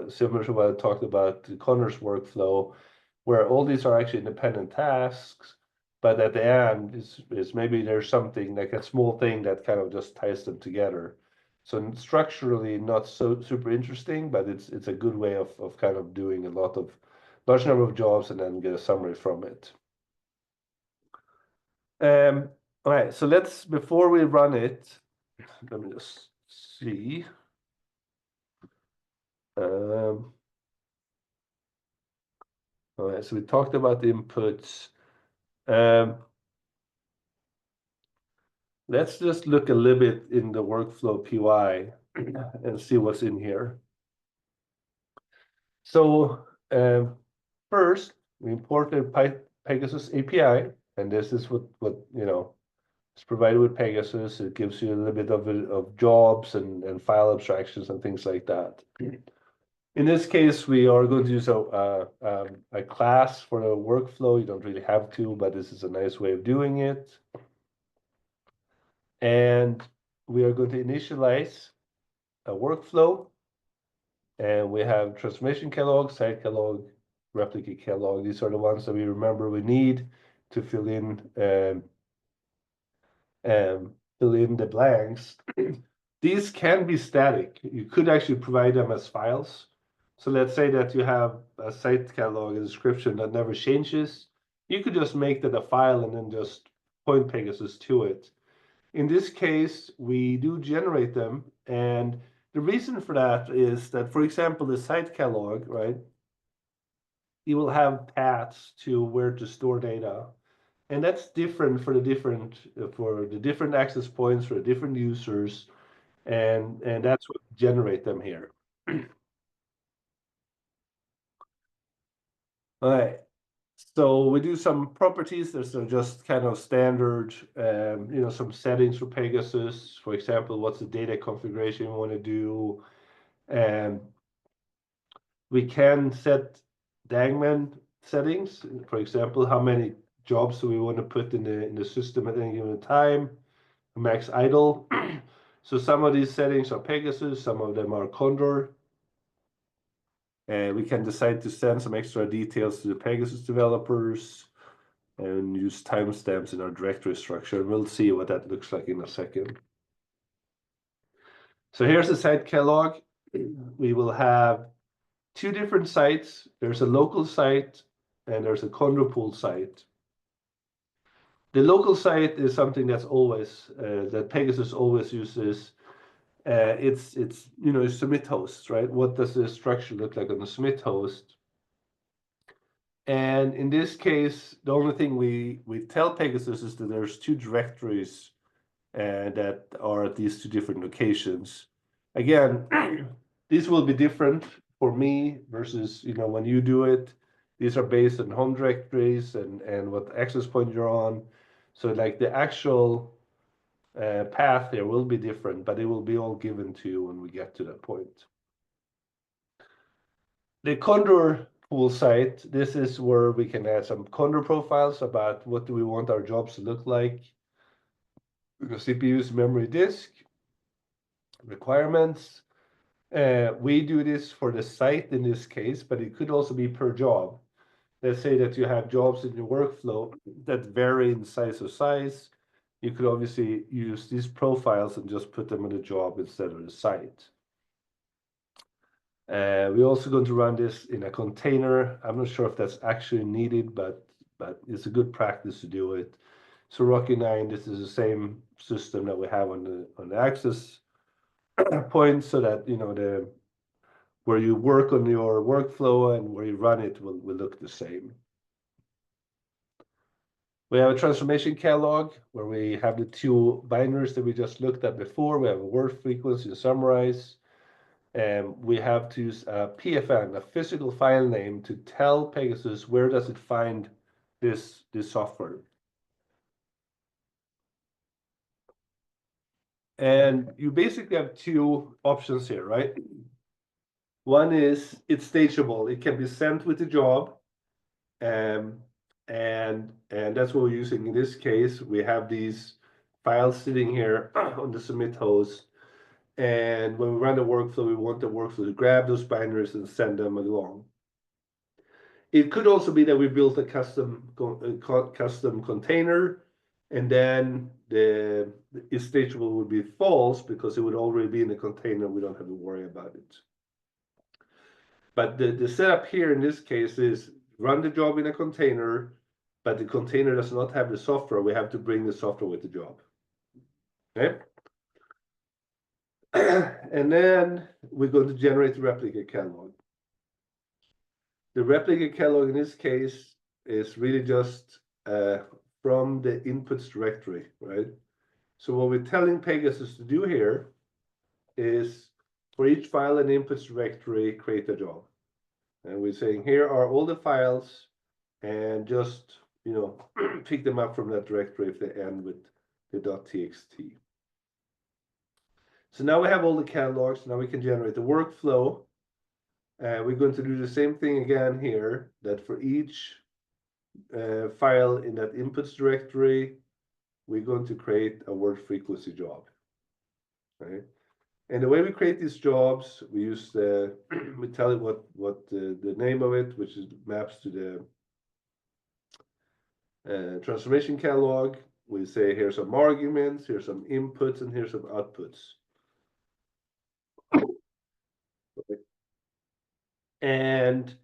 Speaker 1: similar to what I talked about the Connor's workflow, where all these are actually independent tasks, but at the end is maybe there's something like a small thing that kind of just ties them together. So structurally not so super interesting, but it's a good way of kind of doing a large number of jobs and then get a summary from it. All right, so before we run it, let me just see. All right, so we talked about the inputs. Let's just look a little bit in the workflow PY and see what's in here. So first, we imported Pegasus API, and this is what is provided with Pegasus. It gives you a little bit of jobs and file abstractions and things like that. In this case, we are going to use a class for the workflow. You don't really have to, but this is a nice way of doing it. And we are going to initialize a workflow. And we have transformation catalog, site catalog, replicate catalog. These are the ones that we remember we need to fill in the blanks. These can be static. You could actually provide them as files. So let's say that you have a site catalog, a description that never changes. You could just make that a file and then just point Pegasus to it. In this case, we do generate them. And the reason for that is that, for example, the site catalog, right? You will have paths to where to store data. And that's different for the different access points for the different users. And that's what we generate them here. All right. So we do some properties. There's just kind of standard, some settings for Pegasus. For example, what's the data configuration we want to do? And we can set Dangman settings. For example, how many jobs do we want to put in the system at any given time? Max idle. So some of these settings are Pegasus, some of them are Condor. And we can decide to send some extra details to the Pegasus developers and use timestamps in our directory structure. We'll see what that looks like in a second. So here's the site catalog. We will have 2 different sites. There's a local site and there's a Condor pool site. The local site is something that's always that Pegasus always uses. It's submit hosts, right? What does the structure look like on the submit host? And in this case, the only thing we tell Pegasus is that there's 2 directories that are at these 2 different locations. Again, these will be different for me versus, when you do it. These are based on home directories and what access point you're on. So like the actual path there will be different, but it will be all given to you when we get to that point. The Condor pool site, this is where we can add some Condor profiles about what do we want our jobs to look like. CPUs, memory disk, requirements. We do this for the site in this case, but it could also be per job. Let's say that you have jobs in your workflow that vary in size of size. You could obviously use these profiles and just put them in the job instead of the site. We're also going to run this in a container. I'm not sure if that's actually needed, but it's a good practice to do it. So Rocky 9, this is the same system that we have on the access point, so that where you work on your workflow and where you run it will look the same. We have a transformation catalog where we have the two binaries that we just looked at before. We have a word frequency to summarize. And we have to use a PFN, a physical file name, to tell Pegasus where does it find this software. And you basically have two options here, right? One is it's stageable. It can be sent with the job. And that's what we're using in this case. We have these files sitting here on the submit host. And when we run the workflow, we want the workflow to grab those binaries and send them along. It could also be that we built a custom container, and then the stageable would be false because it would already be in the container. We don't have to worry about it. But the setup here in this case is run the job in a container, but the container does not have the software. We have to bring the software with the job. Okay. And then we're going to generate the replica catalog. The replica catalog in this case is really just from the inputs directory, right? So what we're telling Pegasus to do here is for each file in the inputs directory, create a job. And we're saying here are all the files, and just pick them up from that directory if they end with the .txt. So now we have all the catalogs. Now we can generate the workflow. We're going to do the same thing again here, that for each file in that inputs directory, we're going to create a word frequency job. Right? And the way we create these jobs, we use we tell it what the name of it, which is maps to the transformation catalog. We say here's some arguments, here's some inputs, and here's some outputs. And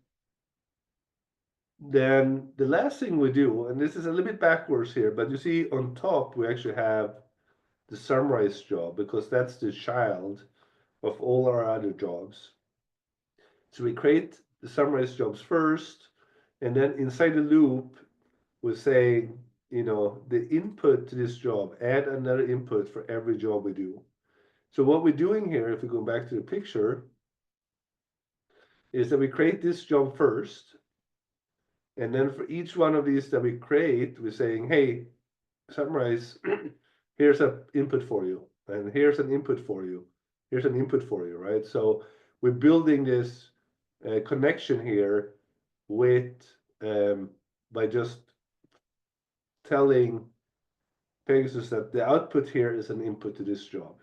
Speaker 1: then the last thing we do, and this is a little bit backwards here, but you see on top we actually have the summarize job, because that's the child of all our other jobs. So we create the summarize jobs first, and then inside the loop we say, the input to this job, add another input for every job we do. So what we're doing here, if we go back to the picture, is that we create this job first, and then for each one of these that we create, we're saying, hey, summarize, here's an input for you, and here's an input for you, here's an input for you, right? So we're building this connection here with by just telling Pegasus that the output here is an input to this job.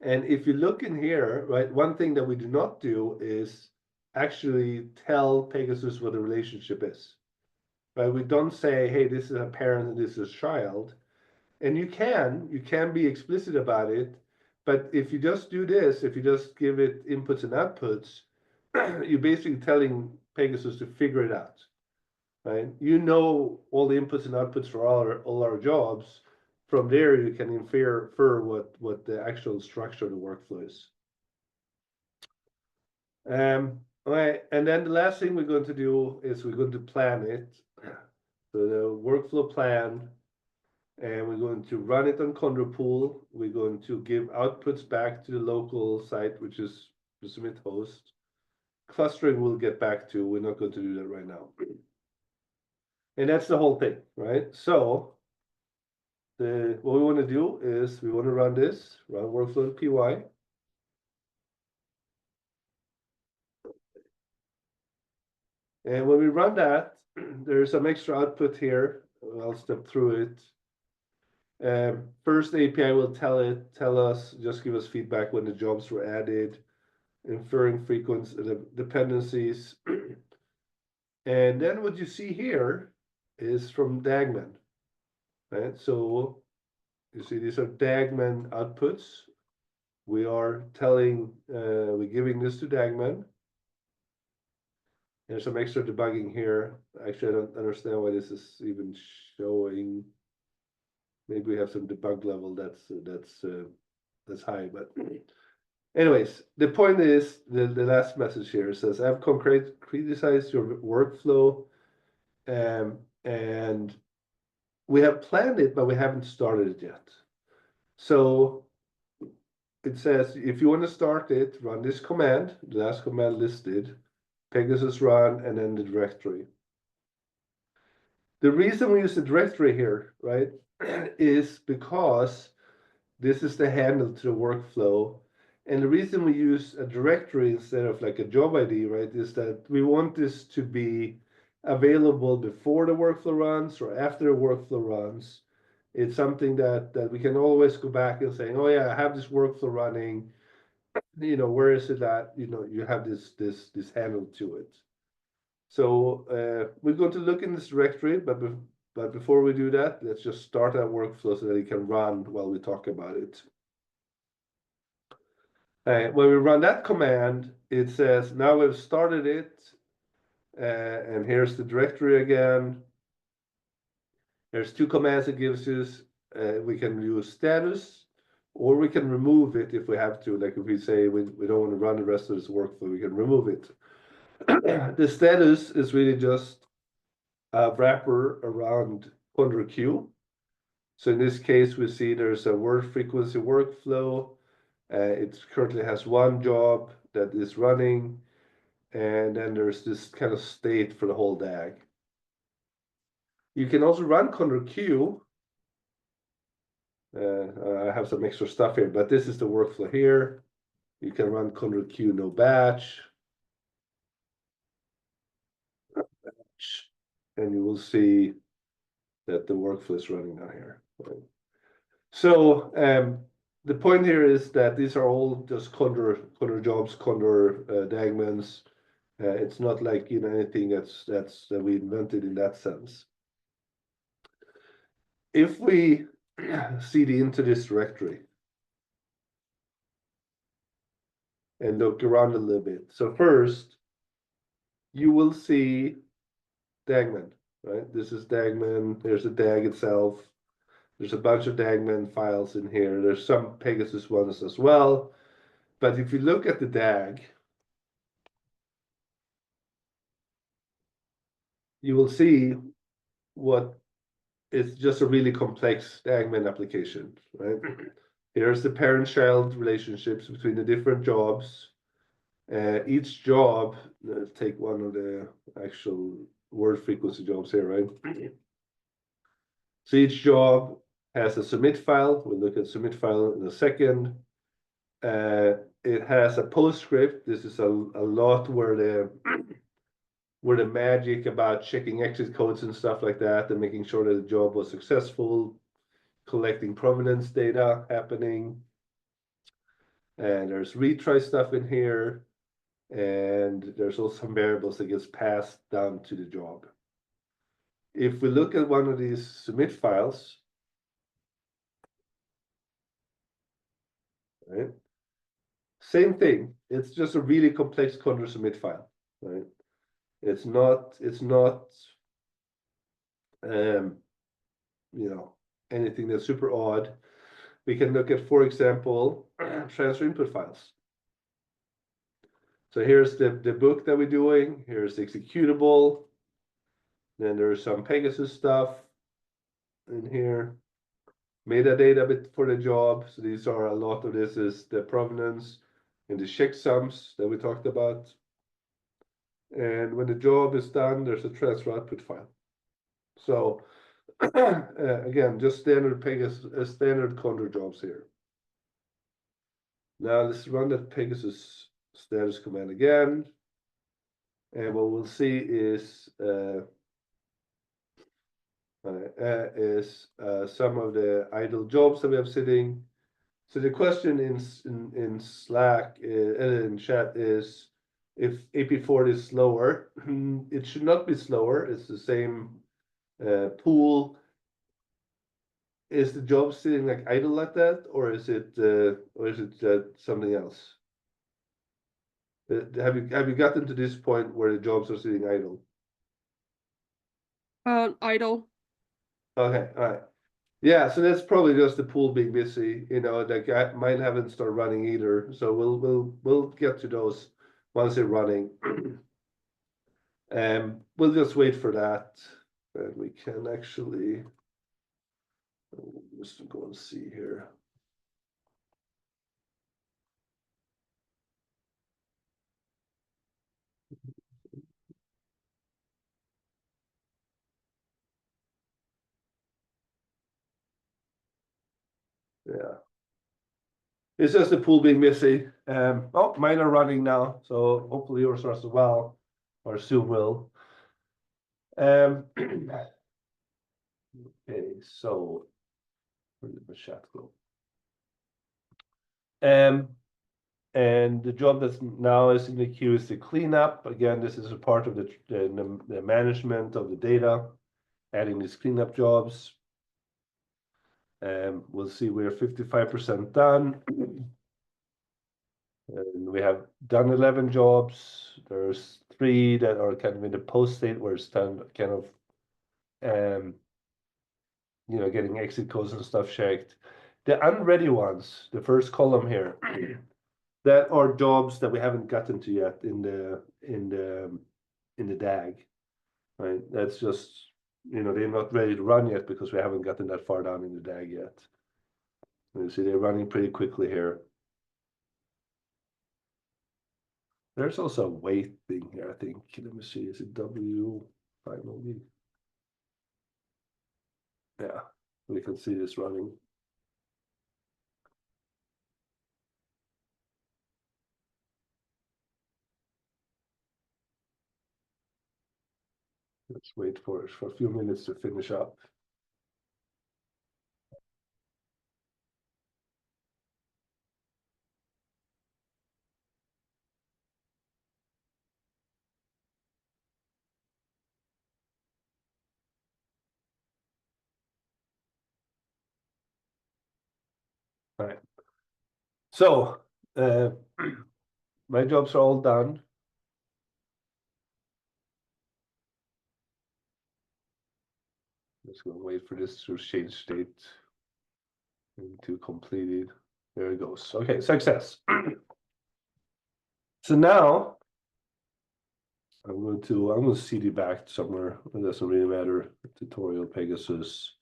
Speaker 1: And if you look in here, right, one thing that we do not do is actually tell Pegasus what the relationship is. Right? We don't say, hey, this is a parent and this is a child. And you can be explicit about it, but if you just do this, if you just give it inputs and outputs, you're basically telling Pegasus to figure it out, right? All the inputs and outputs for all our jobs. From there, you can infer what the actual structure of the workflow is. All right, and then the last thing we're going to do is we're going to plan it. So the workflow plan, and we're going to run it on Control Pool. We're going to give outputs back to the local site, which is the submit host. Clustering we'll get back to. We're not going to do that right now. And that's the whole thing, right? So what we want to do is we want to run this, run workflow PY. And when we run that, there's some extra output here. I'll step through it. First API will tell us, just give us feedback when the jobs were added, inferring frequency, dependencies. And then what you see here is from Dagman, right? So you see these are Dagman outputs. We are we're giving this to Dagman. There's some extra debugging here. Actually, I don't understand why this is even showing. Maybe we have some debug level that's high, but anyways, the point is the last message here says I've criticized your workflow, and we have planned it, but we haven't started it yet. So it says if you want to start it, run this command, the last command listed, Pegasus run, and then the directory. The reason we use the directory here, right, is because this is the handle to the workflow. And the reason we use a directory instead of like a job ID, right, is that we want this to be available before the workflow runs or after the workflow runs. It's something that we can always go back and say, oh yeah, I have this workflow running. You know, where is it at? You know, you have this handle to it. So we're going to look in this directory, but before we do that, let's just start that workflow so that it can run while we talk about it. When we run that command, it says, now we've started it, and here's the directory again. There's two commands it gives us. We can use status, or we can remove it if we have to. Like if we say we don't want to run the rest of this workflow, we can remove it. The status is really just a wrapper around Control Q. So in this case, we see there's a word frequency workflow. It currently has one job that is running, and then there's this kind of state for the whole DAG. You can also run Control Q. I have some extra stuff here, but this is the workflow here. You can run Control Q no batch. And you will see that the workflow is running down here. Right? So the point here is that these are all just Condor jobs, Condor Dagmans. It's not like anything that we invented in that sense. If we cd into this directory and look around a little bit. So first, you will see Dagman, right? This is Dagman. There's the DAG itself. There's a bunch of Dagman files in here. There's some Pegasus ones as well. But if you look at the DAG, you will see what is just a really complex Dagman application, right? Here's the parent-child relationships between the different jobs. Each job, let's take one of the actual word frequency jobs here, right? So each job has a submit file. We'll look at submit file in a second. It has a postscript. This is a lot where the magic about checking exit codes and stuff like that and making sure that the job was successful, collecting provenance data happening. And there's retry stuff in here. And there's also some variables that gets passed down to the job. If we look at one of these submit files, right? Same thing. It's just a really complex control submit file, right? It's not anything that's super odd. We can look at, for example, transfer input files. So here's the book that we're doing. Here's the executable. Then there's some Pegasus stuff in here. metadata bit for the job. So these are a lot of this is the provenance and the checksums that we talked about. And when the job is done, there's a transfer output file. So again, just standard Pegasus, standard Condor jobs here. Now let's run that Pegasus status command again. And what we'll see is some of the idle jobs that we have sitting. So the question in Slack in chat is if AP4 is slower. It should not be slower. It's the same pool. Is the job sitting like idle like that, or is it something else? Have you gotten to this point where the jobs are sitting idle?
Speaker 3: Idle.
Speaker 1: Okay, all right. Yeah, so that's probably just the pool being busy, you know, that mine haven't started running either. So we'll get to those once they're running. We'll just wait for that. And we can actually just go and see here. Yeah. It's just the pool being busy. Oh, mine are running now, so hopefully yours are as well, or soon will. Okay, so where did the chat go? And the job that's now is in the queue is the cleanup. Again, this is a part of the management of the data, adding these cleanup jobs. We'll see we're 55% done. And we have done 11 jobs. There's 3 that are kind of in the post state where it's done kind of, you know, getting exit codes and stuff checked. The unready ones, the first column here, that are jobs that we haven't gotten to yet in the DAG, right? That's just, you know, they're not ready to run yet because we haven't gotten that far down in the DAG yet. You see, they're running pretty quickly here. There's also a wait thing here, I think. Let me see, is it W finally? Yeah, we can see this running. Let's wait for it for a few minutes to finish up. All right. So my jobs are all done. Just gonna wait for this to change state into completed. There it goes. Okay, success. So now I'm going to CD back somewhere. It doesn't really matter. Tutorial Pegasus.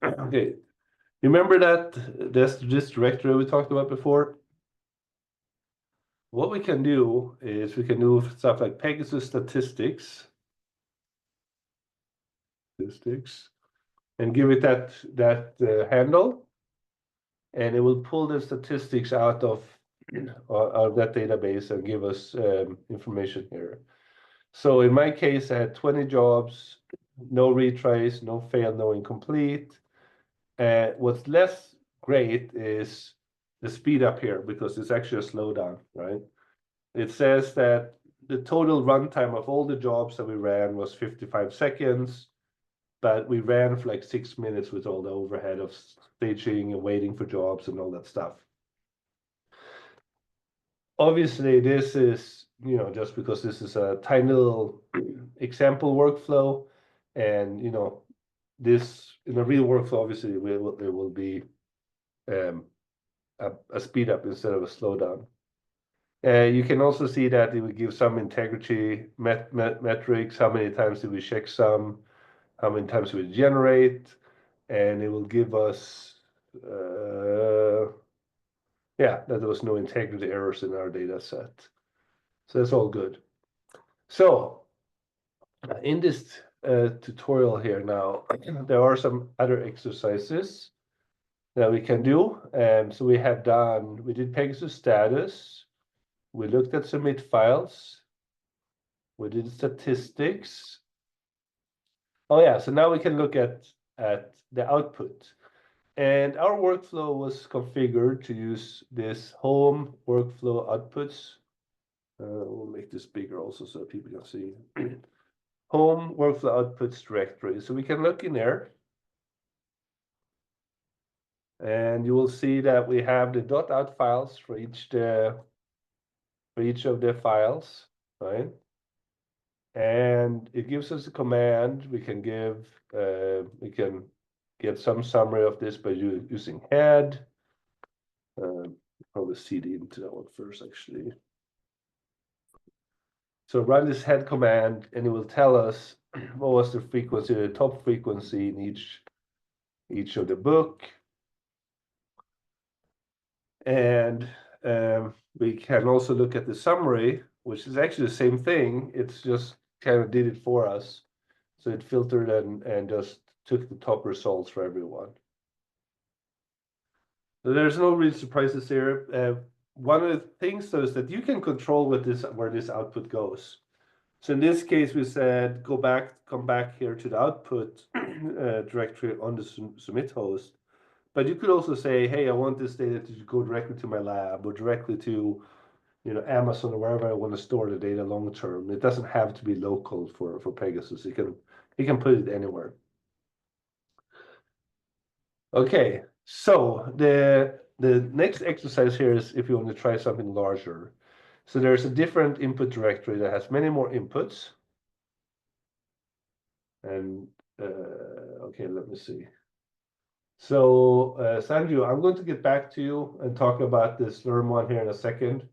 Speaker 1: Okay. Remember that this directory we talked about before? What we can do is we can do stuff like Pegasus statistics, and give it that handle, and it will pull the statistics out of that database and give us information here. So in my case, I had 20 jobs, no retries, no fail, no incomplete. What's less great is the speed up here because it's actually a slowdown, right? It says that the total runtime of all the jobs that we ran was 55 seconds, but we ran for like 6 minutes with all the overhead of staging and waiting for jobs and all that stuff. Obviously, this is, you know, just because this is a tiny little example workflow, and, you know, this in a real workflow, obviously, there will be a speed up instead of a slowdown. You can also see that it will give some integrity metrics. How many times did we check some? How many times did we generate? and it will give us, yeah, that there was no integrity errors in our data set. So that's all good. So in this tutorial here now, there are some other exercises that we can do. So we did Pegasus status. We looked at submit files. We did statistics. Oh yeah, so now we can look at the output. And our workflow was configured to use this home workflow outputs. We'll make this bigger also so people can see. Home workflow outputs directory. So we can look in there. And you will see that we have the .out files for each of the files, right? And it gives us a command. We can get some summary of this by using head. Probably cd into that one first, actually. So run this head command, and it will tell us what was the frequency, the top frequency in each of the book. And we can also look at the summary, which is actually the same thing. It's just kind of did it for us. So it filtered and just took the top results for everyone. So there's no real surprises here. One of the things though is that you can control where this output goes. So in this case, we said come back here to the output directory on the submit host. But you could also say, hey, I want this data to go directly to my lab or directly to, Amazon or wherever I want to store the data long term. It doesn't have to be local for Pegasus. You can put it anywhere. Okay, so the next exercise here is if you want to try something larger. So there's a different input directory that has many more inputs. And okay, let me see. So Sanju, I'm going to get back to you and talk about this Slurm one here in a second.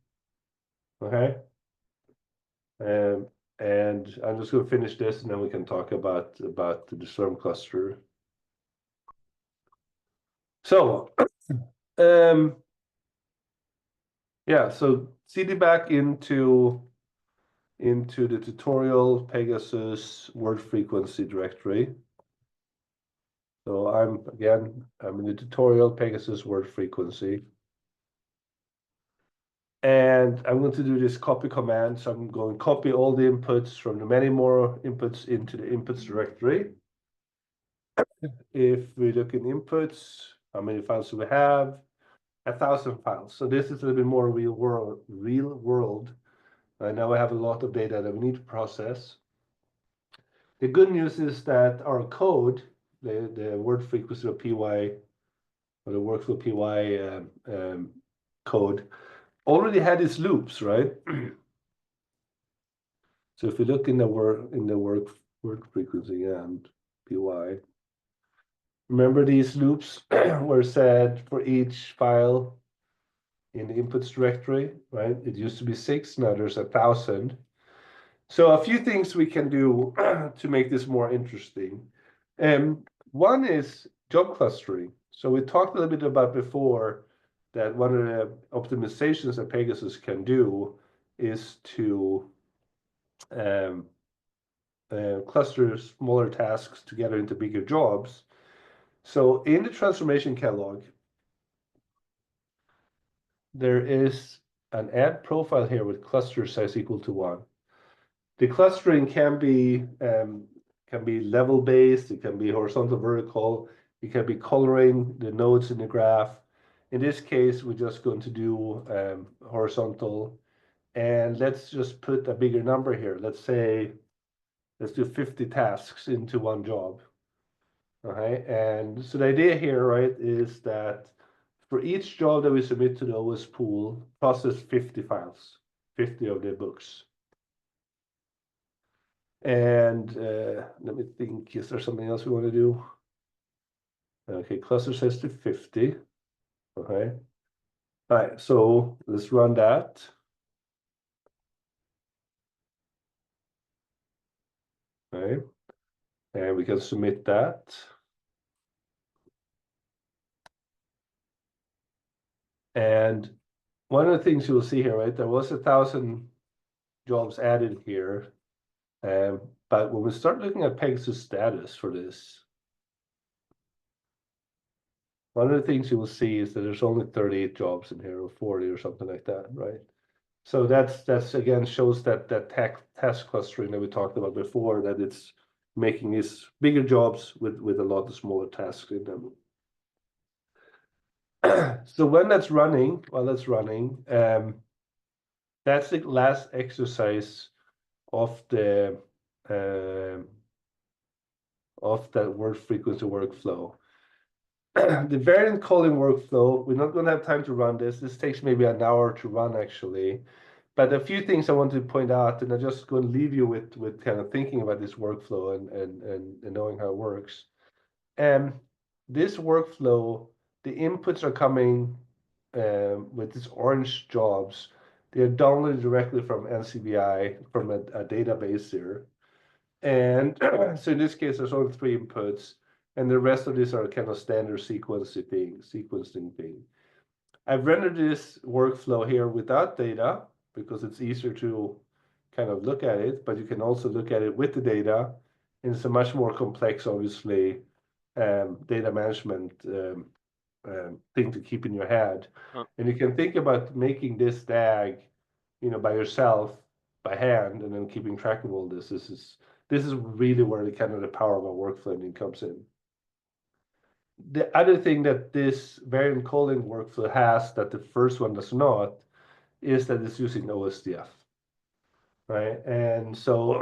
Speaker 1: Okay. And I'm just going to finish this, and then we can talk about the Slurm cluster. So, yeah. So cd back into the tutorial Pegasus word frequency directory. So I'm in the tutorial Pegasus word frequency. And I'm going to do this copy command. So I'm going to copy all the inputs from the many more inputs into the inputs directory. If we look in inputs, how many files do we have? 1,000 files. So this is a little bit more real world. Now we have a lot of data that we need to process. The good news is that our code, the word frequency of PY, or the workflow PY code, already had its loops, right? So if we look in the word frequency and PY, remember these loops were said for each file in the inputs directory, right? It used to be 6, now there's 1,000. So a few things we can do to make this more interesting. One is job clustering. So we talked a little bit about before that one of the optimizations that Pegasus can do is to cluster smaller tasks together into bigger jobs. So in the transformation catalog, there is an add profile here with cluster size equal to 1. The clustering can be level based, it can be horizontal, vertical, it can be coloring the nodes in the graph. In this case, we're just going to do horizontal, and let's just put a bigger number here. Let's do 50 tasks into one job. Okay, and so the idea here, right, is that for each job that we submit to the OS pool, process 50 files, 50 of the books. And let me think, is there something else we want to do? Okay, cluster size to 50. Okay. All right, so let's run that. Okay, and we can submit that. And one of the things you'll see here, right, there was 1,000 jobs added here. But when we start looking at Pegasus status for this, one of the things you will see is that there's only 38 jobs in here, or 40 or something like that, right? So that's again shows that task clustering that we talked about before, that it's making these bigger jobs with a lot of smaller tasks in them. So when that's running, while that's running, that's the last exercise of the of that word frequency workflow. The variant calling workflow, we're not going to have time to run this. This takes maybe an hour to run, actually. But a few things I want to point out, and I'm just going to leave you with kind of thinking about this workflow and knowing how it works. This workflow, the inputs are coming with these orange jobs. They're downloaded directly from NCBI, from a database here. And so in this case, there's only 3 inputs, and the rest of these are kind of standard sequencing thing. I've rendered this workflow here without data because it's easier to kind of look at it, but you can also look at it with the data. And it's a much more complex, obviously, data management thing to keep in your head. And you can think about making this DAG, by yourself, by hand, and then keeping track of all this. This is really where the kind of the power of our workflow engine comes in. The other thing that this variant calling workflow has that the first one does not is that it's using OSDF, right? And so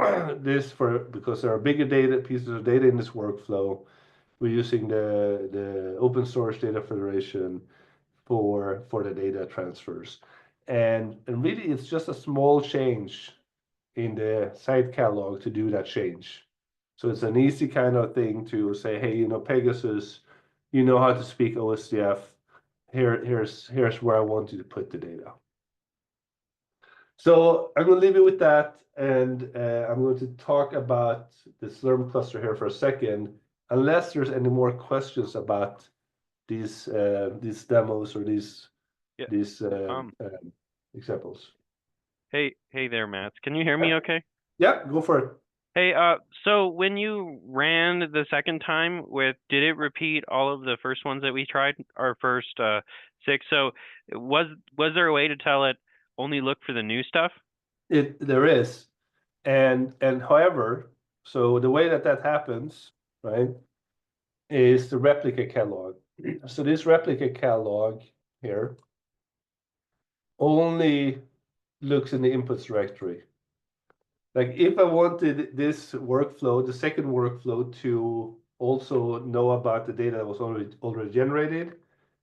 Speaker 1: because there are bigger data pieces of data in this workflow, we're using the open source data federation for the data transfers. And really, it's just a small change in the site catalog to do that change. So it's an easy kind of thing to say, hey, Pegasus, you know how to speak OSDF. Here's where I want you to put the data. So I'm going to leave you with that, and I'm going to talk about the Slurm cluster here for a second, unless there's any more questions about these demos or these examples.
Speaker 3: Hey there, Matt. Can you hear me okay?
Speaker 1: Yeah, go for it.
Speaker 3: Hey, so when you ran the second time did it repeat all of the first ones that we tried, our first 6? So was there a way to tell it only look for the new stuff?
Speaker 1: There is, and however, so the way that happens, right, is the replica catalog. So this replica catalog here only looks in the inputs directory. Like if I wanted this workflow, the second workflow, to also know about the data that was already generated,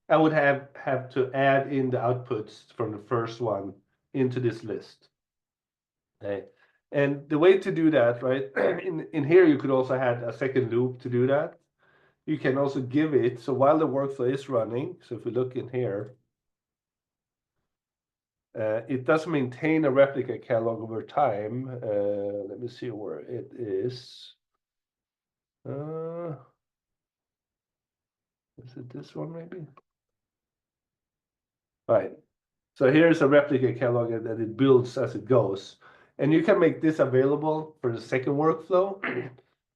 Speaker 1: I would have to add in the outputs from the first one into this list. Okay. And the way to do that, right? In here, you could also add a second loop to do that. You can also give it, so while the workflow is running, so if we look in here, it does maintain a replica catalog over time. Let me see where it is. Is it this one maybe? All right. So here's a replica catalog that it builds as it goes. And you can make this available for the second workflow.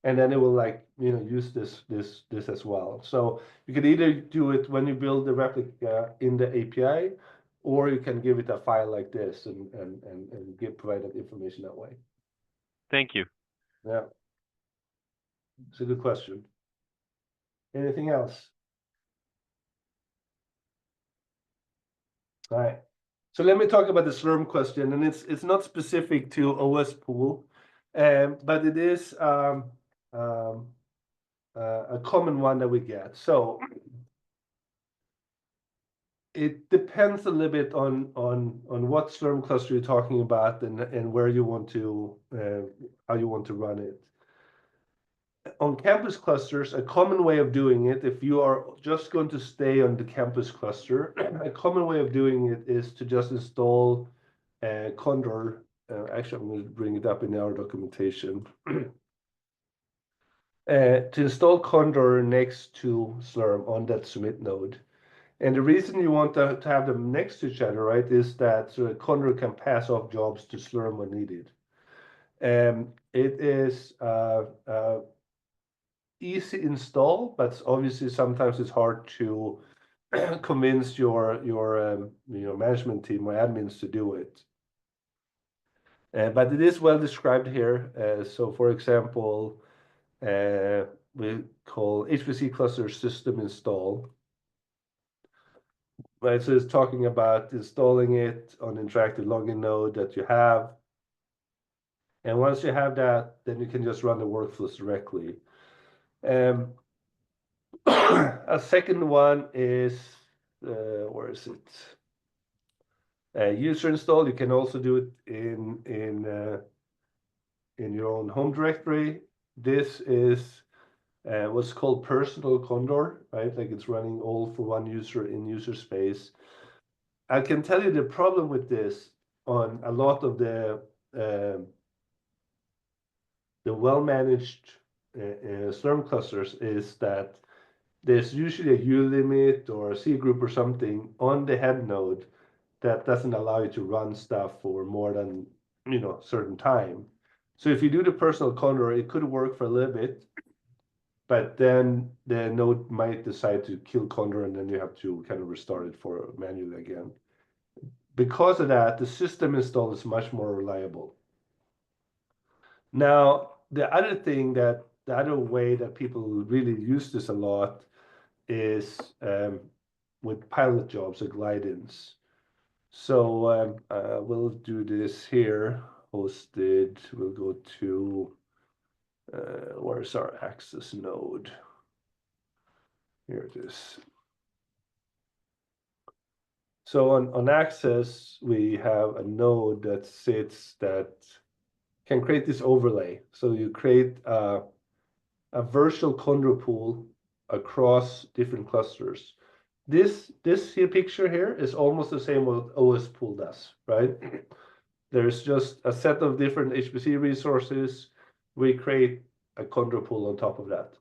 Speaker 1: And then it will use this as well. So you can either do it when you build the replica in the API, or you can give it a file like this and provide that information that way.
Speaker 3: Thank you.
Speaker 1: Yeah. It's a good question. Anything else? All right. So let me talk about the Slurm question, and it's not specific to OS pool, but it is a common one that we get. So it depends a little bit on what Slurm cluster you're talking about and where you want to how you want to run it. On campus clusters, a common way of doing it, if you are just going to stay on the campus cluster, a common way of doing it is to just install Condor. Actually, I'm going to bring it up in our documentation. To install Condor next to Slurm on that submit node. And the reason you want to have them next to each other, right, is that so that Condor can pass off jobs to Slurm when needed. It is easy install, but obviously sometimes it's hard to convince your management team or admins to do it. But it is well described here. So for example, we call HPC cluster system install. Right, so it's talking about installing it on the interactive login node that you have. And once you have that, then you can just run the workflows directly. A second one is, where is it? User install. You can also do it in your own home directory. This is what's called personal Condor, right? Like it's running all for one user in user space. I can tell you the problem with this on a lot of the well-managed Slurm clusters is that there's usually a U limit or a C group or something on the head node that doesn't allow you to run stuff for more than certain time. So if you do the personal Condor, it could work for a little bit, but then the node might decide to kill Condor and then you have to kind of restart it for manually again. Because of that, the system install is much more reliable. Now, the other way that people really use this a lot is with pilot jobs or glide-ins. So we'll do this here, hosted. We'll go to, where's our access node? Here it is. So on access, we have a node that sits that can create this overlay. So you create a virtual Condor pool across different clusters. This here picture here is almost the same what OS pool does, right? There's just a set of different HPC resources. We create a Condor pool on top of that.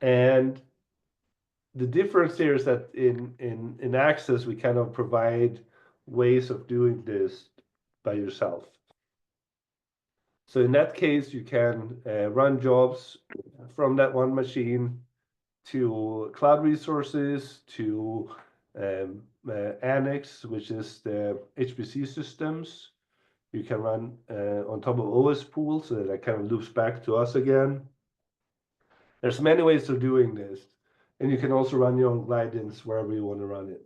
Speaker 1: And the difference here is that in Access, we kind of provide ways of doing this by yourself. So in that case, you can run jobs from that one machine to cloud resources, to Annex, which is the HPC systems. You can run on top of OS pool, so that kind of loops back to us again. There's many ways of doing this. And you can also run your own glide-ins wherever you want to run it.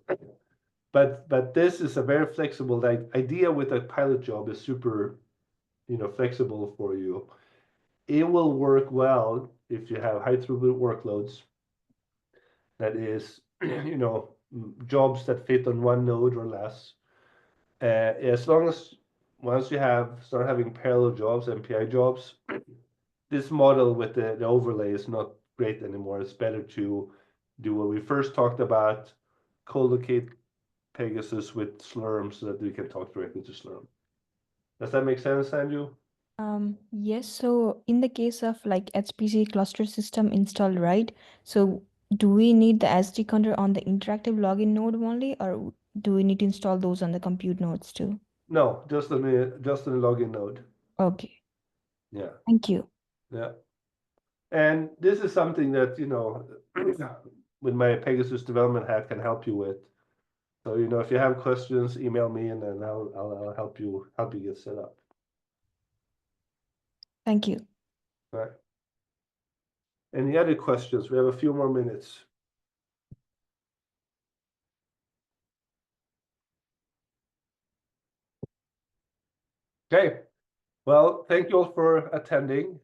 Speaker 1: But this is a very flexible, like, idea with a pilot job is super flexible for you. It will work well if you have high throughput workloads. That is, jobs that fit on one node or less. As long as once you start having parallel jobs, MPI jobs, this model with the overlay is not great anymore. It's better to do what we first talked about, co-locate Pegasus with Slurm so that we can talk directly to Slurm. Does that make sense, Andrew?
Speaker 4: Yes, so in the case of like HPC cluster system installed, right? So do we need the SD Condor on the interactive login node only, or do we need to install those on the compute nodes too?
Speaker 1: No, just on the login node.
Speaker 4: Okay,
Speaker 1: Yeah.
Speaker 4: thank you.
Speaker 1: Yeah. And this is something that, with my Pegasus development hat can help you with. So, if you have questions, email me and then I'll help you get set up.
Speaker 4: Thank you.
Speaker 1: All right. Any other questions? We have a few more minutes. Okay. Well, thank you all for attending.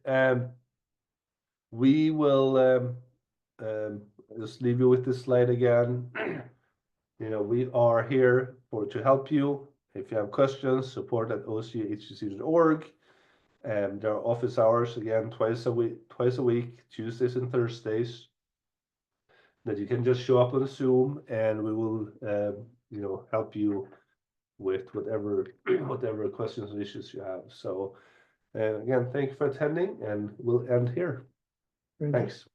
Speaker 1: We will just leave you with this slide again. We are here to help you. If you have questions, support@osghcc.org. There are office hours again twice a week, Tuesdays and Thursdays, that you can just show up on Zoom and we will help you with whatever questions and issues you have. So again, thank you for attending and we'll end here. Thanks.